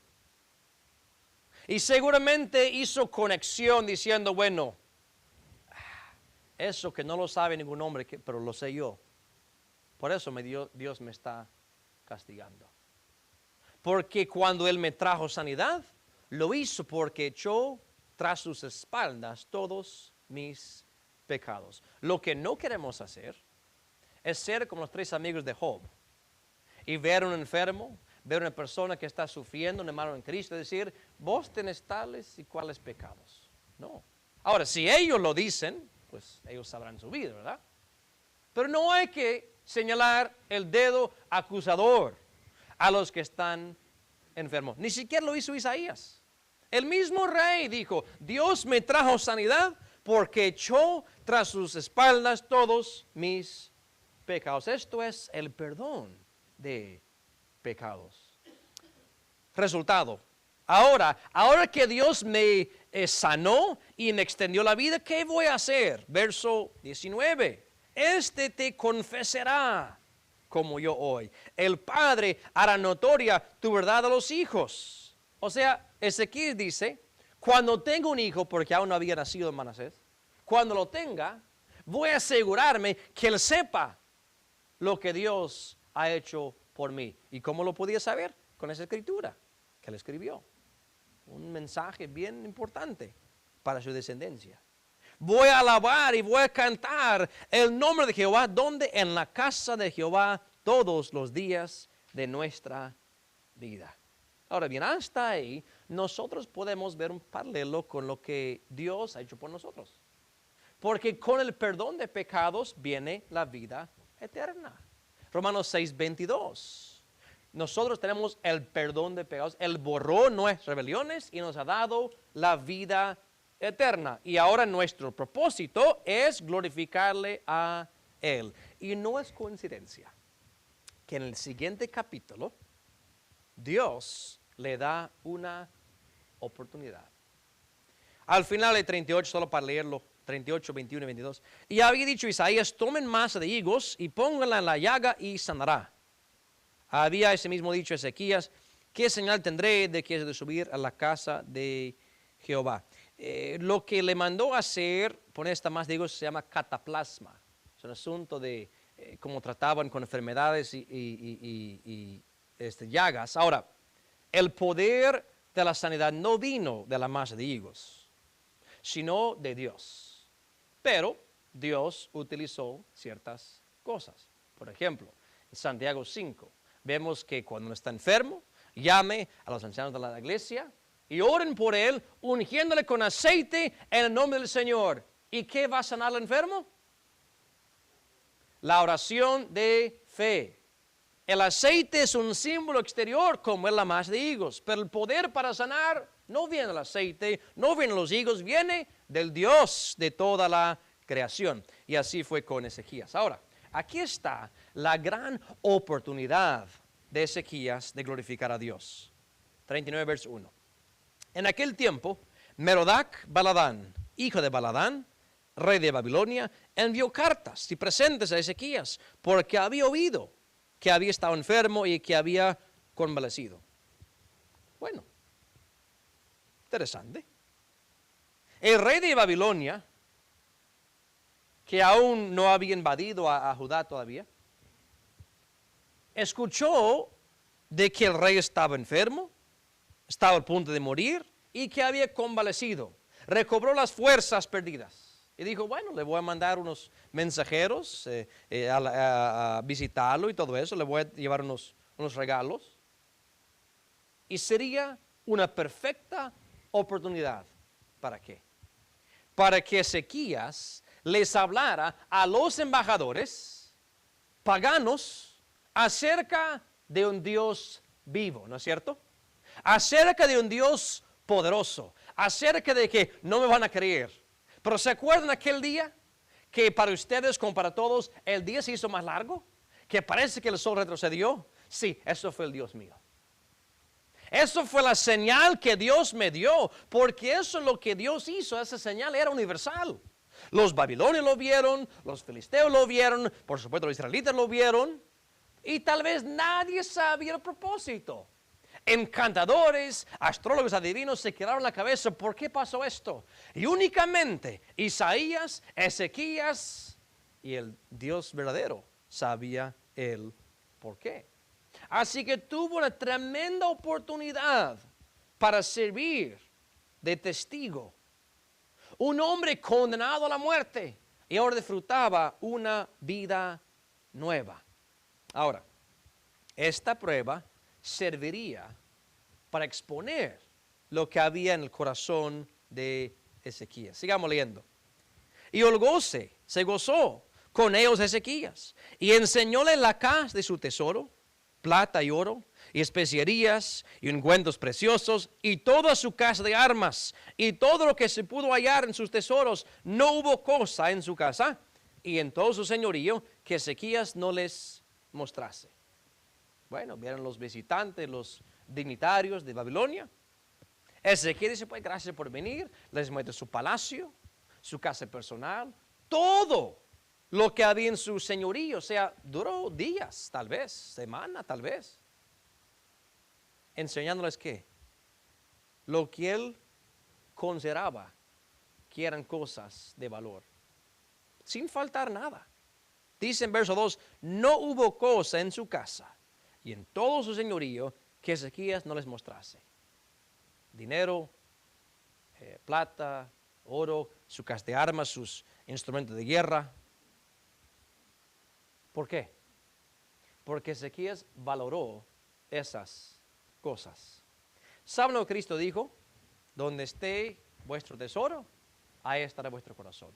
Y seguramente hizo conexión diciendo, bueno, eso que no lo sabe ningún hombre, pero lo sé yo. Por eso Dios me está castigando. Porque cuando Él me trajo sanidad, lo hizo porque echó tras sus espaldas todos mis pecados. Lo que no queremos hacer es ser como los 3 amigos de Job. Y ver a un enfermo, ver a una persona que está sufriendo, un hermano en Cristo, y decir, vos tenés tales y cuales pecados. No. Ahora, si ellos lo dicen, pues ellos sabrán su vida, ¿verdad? Pero no hay que señalar el dedo acusador a los que están enfermos. Ni siquiera lo hizo Isaías. El mismo rey dijo, Dios me trajo sanidad porque echó tras sus espaldas todos mis pecados. Esto es el perdón de pecados. Resultado. Ahora que Dios me sanó y me extendió la vida, ¿qué voy a hacer? Verso 19. Este te confesará como yo hoy. El Padre hará notoria tu verdad a los hijos. O sea, Ezequiel dice, cuando tenga un hijo, porque aún no había nacido en Manasés, cuando lo tenga, voy a asegurarme que él sepa lo que Dios ha hecho por mí. ¿Y cómo lo podía saber? Con esa escritura que él escribió. Un mensaje bien importante para su descendencia. Voy a alabar y voy a cantar el nombre de Jehová, donde en la casa de Jehová todos los días de nuestra vida. Ahora bien, hasta ahí nosotros podemos ver un paralelo con lo que Dios ha hecho por nosotros. Porque con el perdón de pecados viene la vida eterna. Romanos 6:22. Nosotros tenemos el perdón de pecados. Él borró nuestras rebeliones y nos ha dado la vida eterna. Y ahora nuestro propósito es glorificarle a Él. Y no es coincidencia que en el siguiente capítulo Dios le da una oportunidad. Al final de 38, solo para leerlo, 38, 21 y 22. Y había dicho Isaías, tomen masa de higos y pónganla en la llaga y sanará. Había ese mismo dicho Ezequías, ¿qué señal tendré de que es de subir a la casa de Jehová? Lo que le mandó a hacer, poner esta masa de higos, se llama cataplasma. Es un asunto de cómo trataban con enfermedades y llagas. Ahora, el poder de la sanidad no vino de la masa de higos, sino de Dios. Pero Dios utilizó ciertas cosas. Por ejemplo, en Santiago 5, vemos que cuando uno está enfermo, llame a los ancianos de la iglesia y oren por él, ungiéndole con aceite en el nombre del Señor. ¿Y qué va a sanar al enfermo? La oración de fe. El aceite es un símbolo exterior como es la masa de higos, pero el poder para sanar no viene del aceite, no viene de los higos, viene del Dios de toda la creación. Y así fue con Ezequías. Ahora, aquí está la gran oportunidad de Ezequías de glorificar a Dios. 39, verso 1. En aquel tiempo, Merodach Baladán, hijo de Baladán, rey de Babilonia, envió cartas y presentes a Ezequías, porque había oído que había estado enfermo y que había convalecido. Bueno, interesante. El rey de Babilonia, que aún no había invadido a Judá todavía, escuchó de que el rey estaba enfermo, estaba al punto de morir y que había convalecido. Recobró las fuerzas perdidas. Y dijo, bueno, le voy a mandar unos mensajeros a visitarlo y todo eso. Le voy a llevar unos regalos. Y sería una perfecta oportunidad. ¿Para qué? Para que Ezequías les hablara a los embajadores paganos acerca de un Dios vivo, ¿no es cierto? Acerca de un Dios poderoso, acerca de que no me van a creer. Pero ¿se acuerdan aquel día que para ustedes como para todos el día se hizo más largo? Que parece que el sol retrocedió. Sí, eso fue el Dios mío. Eso fue la señal que Dios me dio, porque eso es lo que Dios hizo, esa señal era universal. Los babilonios lo vieron, los filisteos lo vieron, por supuesto los israelitas lo vieron, y tal vez nadie sabía el propósito. Encantadores, astrólogos, adivinos se quedaron la cabeza, ¿por qué pasó esto? Y únicamente Isaías, Ezequías y el Dios verdadero sabía el por qué. Así que tuvo una tremenda oportunidad para servir de testigo. Un hombre condenado a la muerte y ahora disfrutaba una vida nueva. Ahora, esta prueba serviría para exponer lo que había en el corazón de Ezequías. Sigamos leyendo. Y holgóse, se gozó con ellos Ezequías y enseñóle la casa de su tesoro, plata y oro, y especierías, y ungüentos preciosos, y toda su casa de armas, y todo lo que se pudo hallar en sus tesoros. No hubo cosa en su casa, y en todo su señorío, que Ezequías no les mostrase. Bueno, vieron los visitantes, los dignitarios de Babilonia. Ezequías dice, pues gracias por venir, les muestra su palacio, su casa personal, todo lo que había en su señorío. O sea, duró días, tal vez, semana, tal vez. Enseñándoles qué, lo que él consideraba que eran cosas de valor, sin faltar nada. Dice en verso 2, no hubo cosa en su casa y en todo su señorío que Ezequías no les mostrase. Dinero, plata, oro, su casa de armas, sus instrumentos de guerra. ¿Por qué? Porque Ezequías valoró esas cosas. ¿Saben lo que Cristo dijo? Donde esté vuestro tesoro, ahí estará vuestro corazón.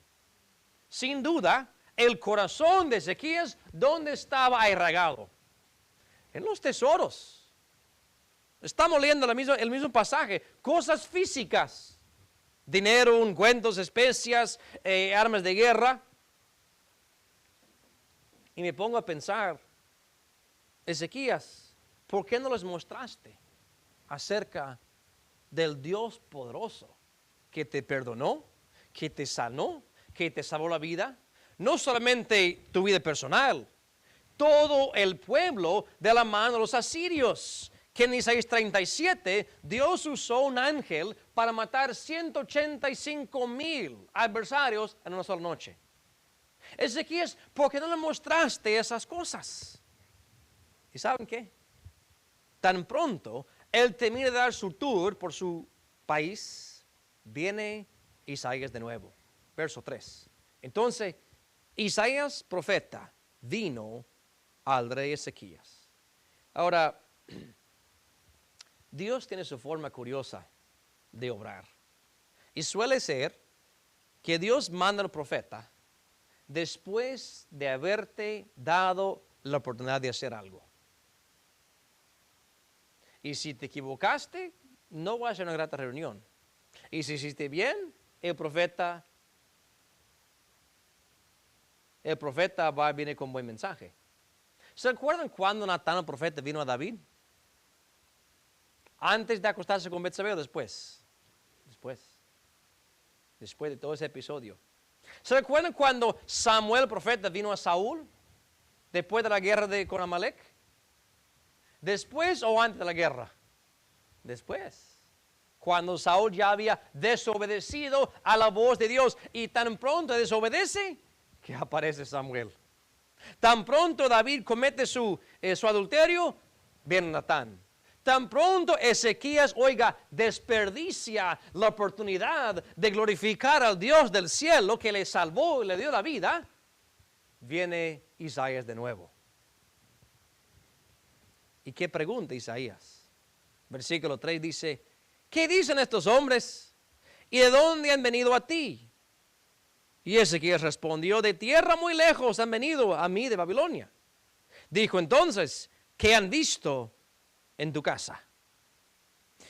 Sin duda, el corazón de Ezequías, ¿dónde estaba arraigado? En los tesoros. Estamos leyendo el mismo pasaje, cosas físicas, dinero, ungüentos, especias, armas de guerra. Y me pongo a pensar, Ezequías, ¿por qué no les mostraste acerca del Dios poderoso que te perdonó, que te sanó, que te salvó la vida. No solamente tu vida personal, todo el pueblo de la mano de los asirios, que en Isaías 37 Dios usó un ángel para matar 185,000 adversarios en una sola noche. Ezequías, ¿por qué no le mostraste esas cosas? ¿Y saben qué? Tan pronto él termina de dar su tour por su país, viene Isaías de nuevo. Verso 3. Entonces, Isaías, profeta, vino al rey Ezequías. Ahora, Dios tiene su forma curiosa de obrar. Y suele ser que Dios manda al profeta después de haberte dado la oportunidad de hacer algo. Y si te equivocaste, no va a ser una grata reunión. Y si hiciste bien, el profeta va a venir con buen mensaje. ¿Se acuerdan cuando Natán el profeta vino a David? ¿Antes de acostarse con Betsabé o después? Después de todo ese episodio. ¿Se acuerdan cuando Samuel el profeta vino a Saúl? Después de la guerra con Amalek. ¿Después o antes de la guerra? Después. Cuando Saúl ya había desobedecido a la voz de Dios. Y tan pronto desobedece que aparece Samuel. Tan pronto David comete su adulterio, viene Natán. Tan pronto Ezequías, desperdicia la oportunidad de glorificar al Dios del cielo que le salvó y le dio la vida, viene Isaías de nuevo. ¿Y qué pregunta Isaías? Versículo 3 dice, ¿qué dicen estos hombres? ¿Y de dónde han venido a ti? Y Ezequías respondió, de tierra muy lejos han venido a mí de Babilonia. Dijo entonces, ¿qué han visto en tu casa?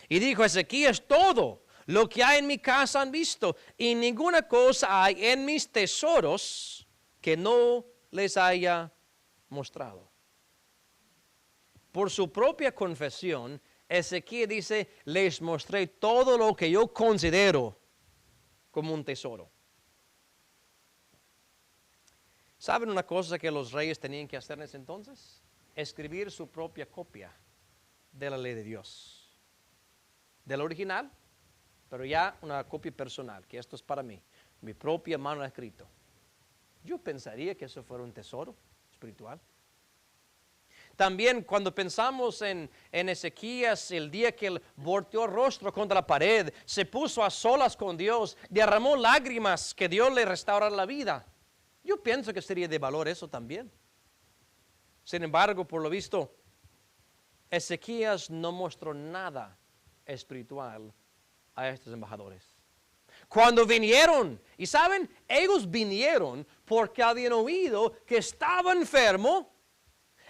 Y dijo Ezequías, todo lo que hay en mi casa han visto, y ninguna cosa hay en mis tesoros que no les haya mostrado. Por su propia confesión, Ezequías dice, les mostré todo lo que yo considero como un tesoro. ¿Saben una cosa que los reyes tenían que hacer en ese entonces? Escribir su propia copia de la ley de Dios. Del original, pero ya una copia personal, que esto es para mí. Mi propia mano ha escrito. Yo pensaría que eso fuera un tesoro espiritual. También cuando pensamos en Ezequías, el día que él volteó el rostro contra la pared, se puso a solas con Dios, derramó lágrimas que Dios le restaurara la vida. Yo pienso que sería de valor eso también. Sin embargo, por lo visto, Ezequías no mostró nada espiritual a estos embajadores. Cuando vinieron, y saben, ellos vinieron porque habían oído que estaba enfermo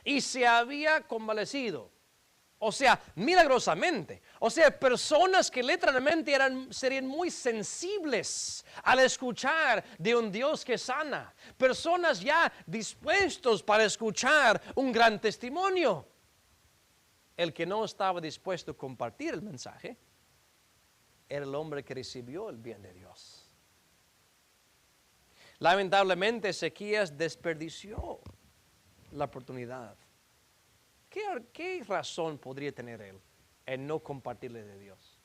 y se había convalecido. O sea, milagrosamente. O sea, personas que literalmente serían muy sensibles al escuchar de un Dios que sana. Personas ya dispuestos para escuchar un gran testimonio. El que no estaba dispuesto a compartir el mensaje era el hombre que recibió el bien de Dios. Lamentablemente, Ezequías desperdició la oportunidad. ¿Qué razón podría tener él en no compartirle de Dios?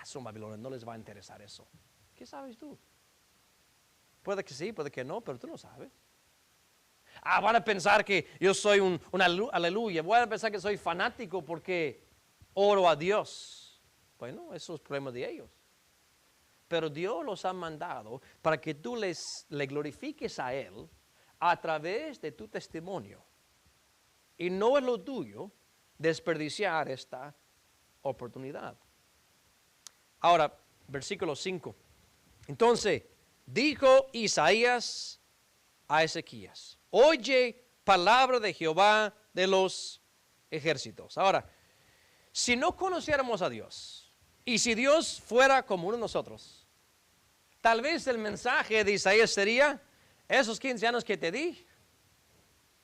Son babilonios, no les va a interesar eso. ¿Qué sabes tú? Puede que sí, puede que no, pero tú no sabes. Van a pensar que yo soy un aleluya. Voy a pensar que soy fanático porque oro a Dios. Bueno, eso es problema de ellos. Pero Dios los ha mandado para que tú le glorifiques a Él a través de tu testimonio. Y no es lo tuyo desperdiciar esta oportunidad. Ahora, versículo 5. Entonces, dijo Isaías a Ezequías, oye palabra de Jehová de los ejércitos. Ahora, si no conociéramos a Dios, y si Dios fuera como uno de nosotros, tal vez el mensaje de Isaías sería, esos 15 años que te di,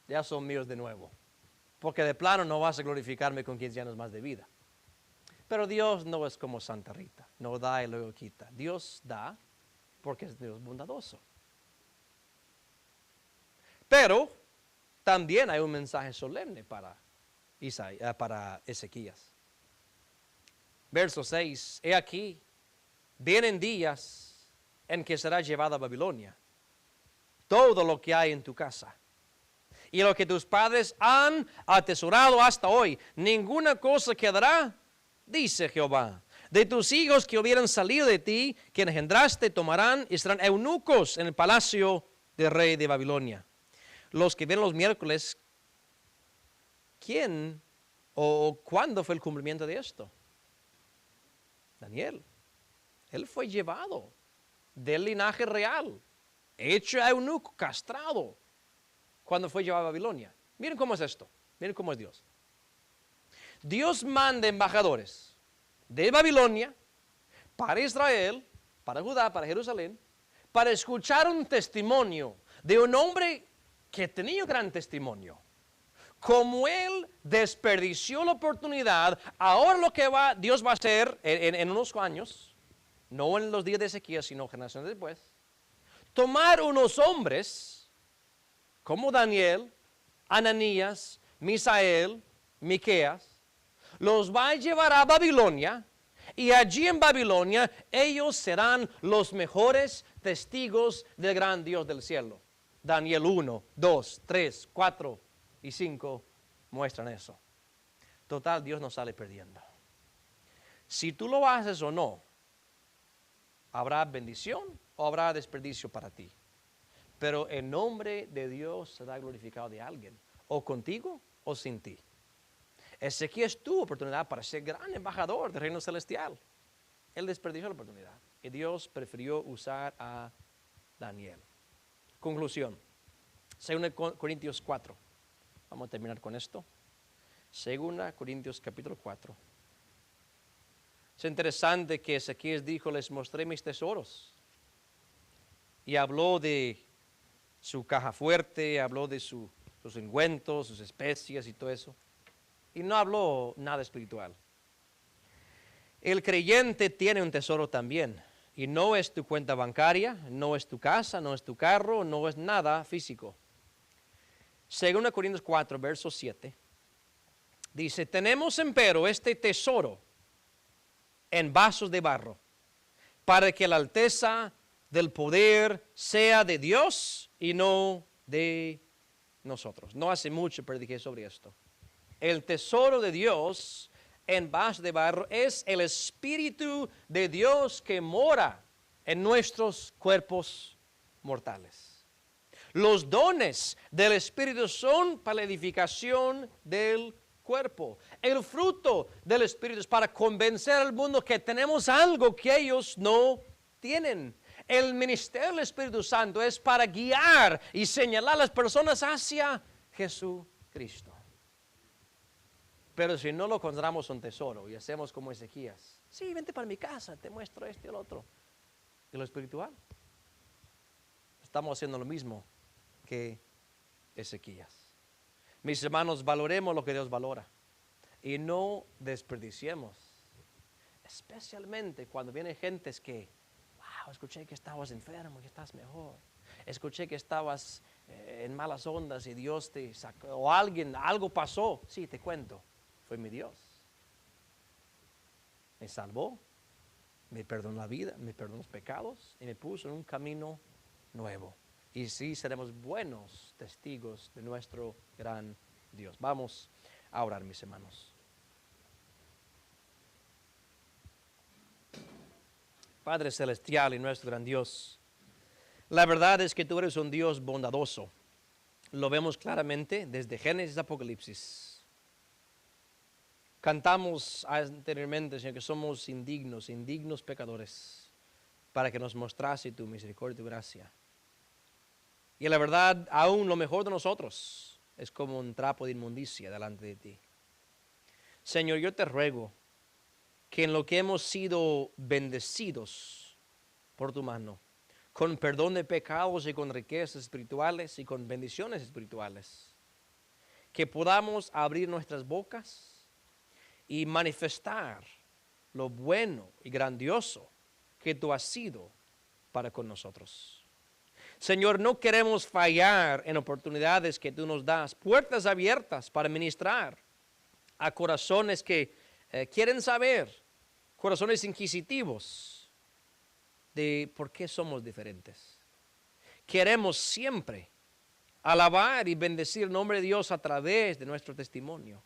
ya son míos de nuevo. Porque de plano no vas a glorificarme con 15 años más de vida. Pero Dios no es como Santa Rita, no da y luego quita. Dios da porque es Dios bondadoso. Pero también hay un mensaje solemne para Ezequías. Verso 6, he aquí, vienen días en que será llevada a Babilonia todo lo que hay en tu casa y lo que tus padres han atesorado hasta hoy. Ninguna cosa quedará, dice Jehová. De tus hijos que hubieran salido de ti, que engendraste, tomarán y serán eunucos en el palacio del rey de Babilonia. Los que vienen los miércoles, ¿quién o cuándo fue el cumplimiento de esto? Daniel. Él fue llevado del linaje real, hecho eunuco, castrado, cuando fue llevado a Babilonia. Miren cómo es esto, miren cómo es Dios. Dios manda embajadores de Babilonia para Israel, para Judá, para Jerusalén, para escuchar un testimonio de un hombre que tenía gran testimonio. Como él desperdició la oportunidad, ahora lo que Dios va a hacer en unos años, no en los días de Ezequías, sino generaciones después, tomar unos hombres como Daniel, Ananías, Misael, Miqueas, los va a llevar a Babilonia, y allí en Babilonia ellos serán los mejores testigos del gran Dios del cielo. Daniel 1, 2, 3, 4 y 5 muestran eso. Total, Dios no sale perdiendo. Si tú lo haces o no, habrá bendición o habrá desperdicio para ti. Pero el nombre de Dios será glorificado de alguien, o contigo o sin ti. Ezequías tuvo oportunidad para ser gran embajador del reino celestial. Él desperdició la oportunidad y Dios prefirió usar a Daniel. Conclusión, 2 Corintios 4. Vamos a terminar con esto. 2 Corintios capítulo 4. Es interesante que Ezequías dijo, les mostré mis tesoros. Y habló de su caja fuerte, habló de sus ungüentos, sus especias y todo eso. Y no habló nada espiritual. El creyente tiene un tesoro también. Y no es tu cuenta bancaria, no es tu casa, no es tu carro, no es nada físico. 2 Corintios 4, verso 7. Dice, tenemos empero este tesoro en vasos de barro, para que la alteza del poder sea de Dios y no de nosotros. No hace mucho prediqué sobre esto. El tesoro de Dios en vasos de barro es el Espíritu de Dios que mora en nuestros cuerpos mortales. Los dones del Espíritu son para la edificación del cuerpo. El fruto del Espíritu es para convencer al mundo que tenemos algo que ellos no tienen. El ministerio del Espíritu Santo es para guiar y señalar a las personas hacia Jesucristo. Pero si no lo consideramos un tesoro y hacemos como Ezequías, sí, vente para mi casa, te muestro esto y el otro. ¿Y lo espiritual? Estamos haciendo lo mismo que Ezequías. Mis hermanos, valoremos lo que Dios valora y no desperdiciemos. Especialmente cuando vienen gentes que, wow, escuché que estabas enfermo y estás mejor. Escuché que estabas en malas ondas y Dios te sacó, o algo pasó. Sí, te cuento. Fue mi Dios. Me salvó, me perdonó la vida, me perdonó los pecados y me puso en un camino nuevo. Y sí, seremos buenos testigos de nuestro gran Dios. Vamos a orar, mis hermanos. Padre Celestial y nuestro gran Dios, la verdad es que tú eres un Dios bondadoso. Lo vemos claramente desde Génesis a Apocalipsis. Cantamos anteriormente, Señor, que somos indignos pecadores, para que nos mostrase tu misericordia y tu gracia. Y la verdad, aún lo mejor de nosotros es como un trapo de inmundicia delante de ti. Señor, yo te ruego que en lo que hemos sido bendecidos por tu mano, con perdón de pecados y con riquezas espirituales y con bendiciones espirituales, que podamos abrir nuestras bocas y manifestar lo bueno y grandioso que tú has sido para con nosotros. Señor, no queremos fallar en oportunidades que tú nos das, puertas abiertas para ministrar a corazones que quieren saber, corazones inquisitivos de por qué somos diferentes. Queremos siempre alabar y bendecir el nombre de Dios a través de nuestro testimonio.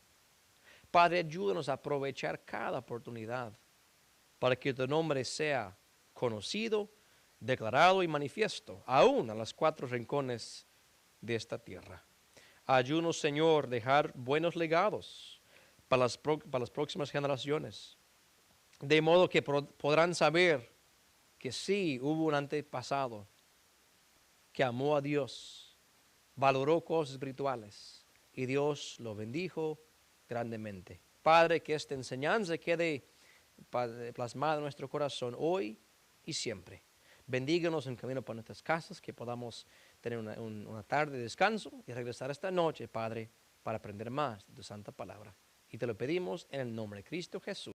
Padre, ayúdanos a aprovechar cada oportunidad para que tu nombre sea conocido, declarado y manifiesto, aún a los cuatro rincones de esta tierra. Ayúdanos, Señor, dejar buenos legados para las próximas generaciones, de modo que podrán saber que sí hubo un antepasado que amó a Dios, valoró cosas espirituales y Dios lo bendijo grandemente. Padre, que esta enseñanza quede plasmada en nuestro corazón hoy y siempre. Bendíganos en camino para nuestras casas, que podamos tener una tarde de descanso y regresar esta noche, Padre, para aprender más de tu santa palabra. Y te lo pedimos en el nombre de Cristo Jesús.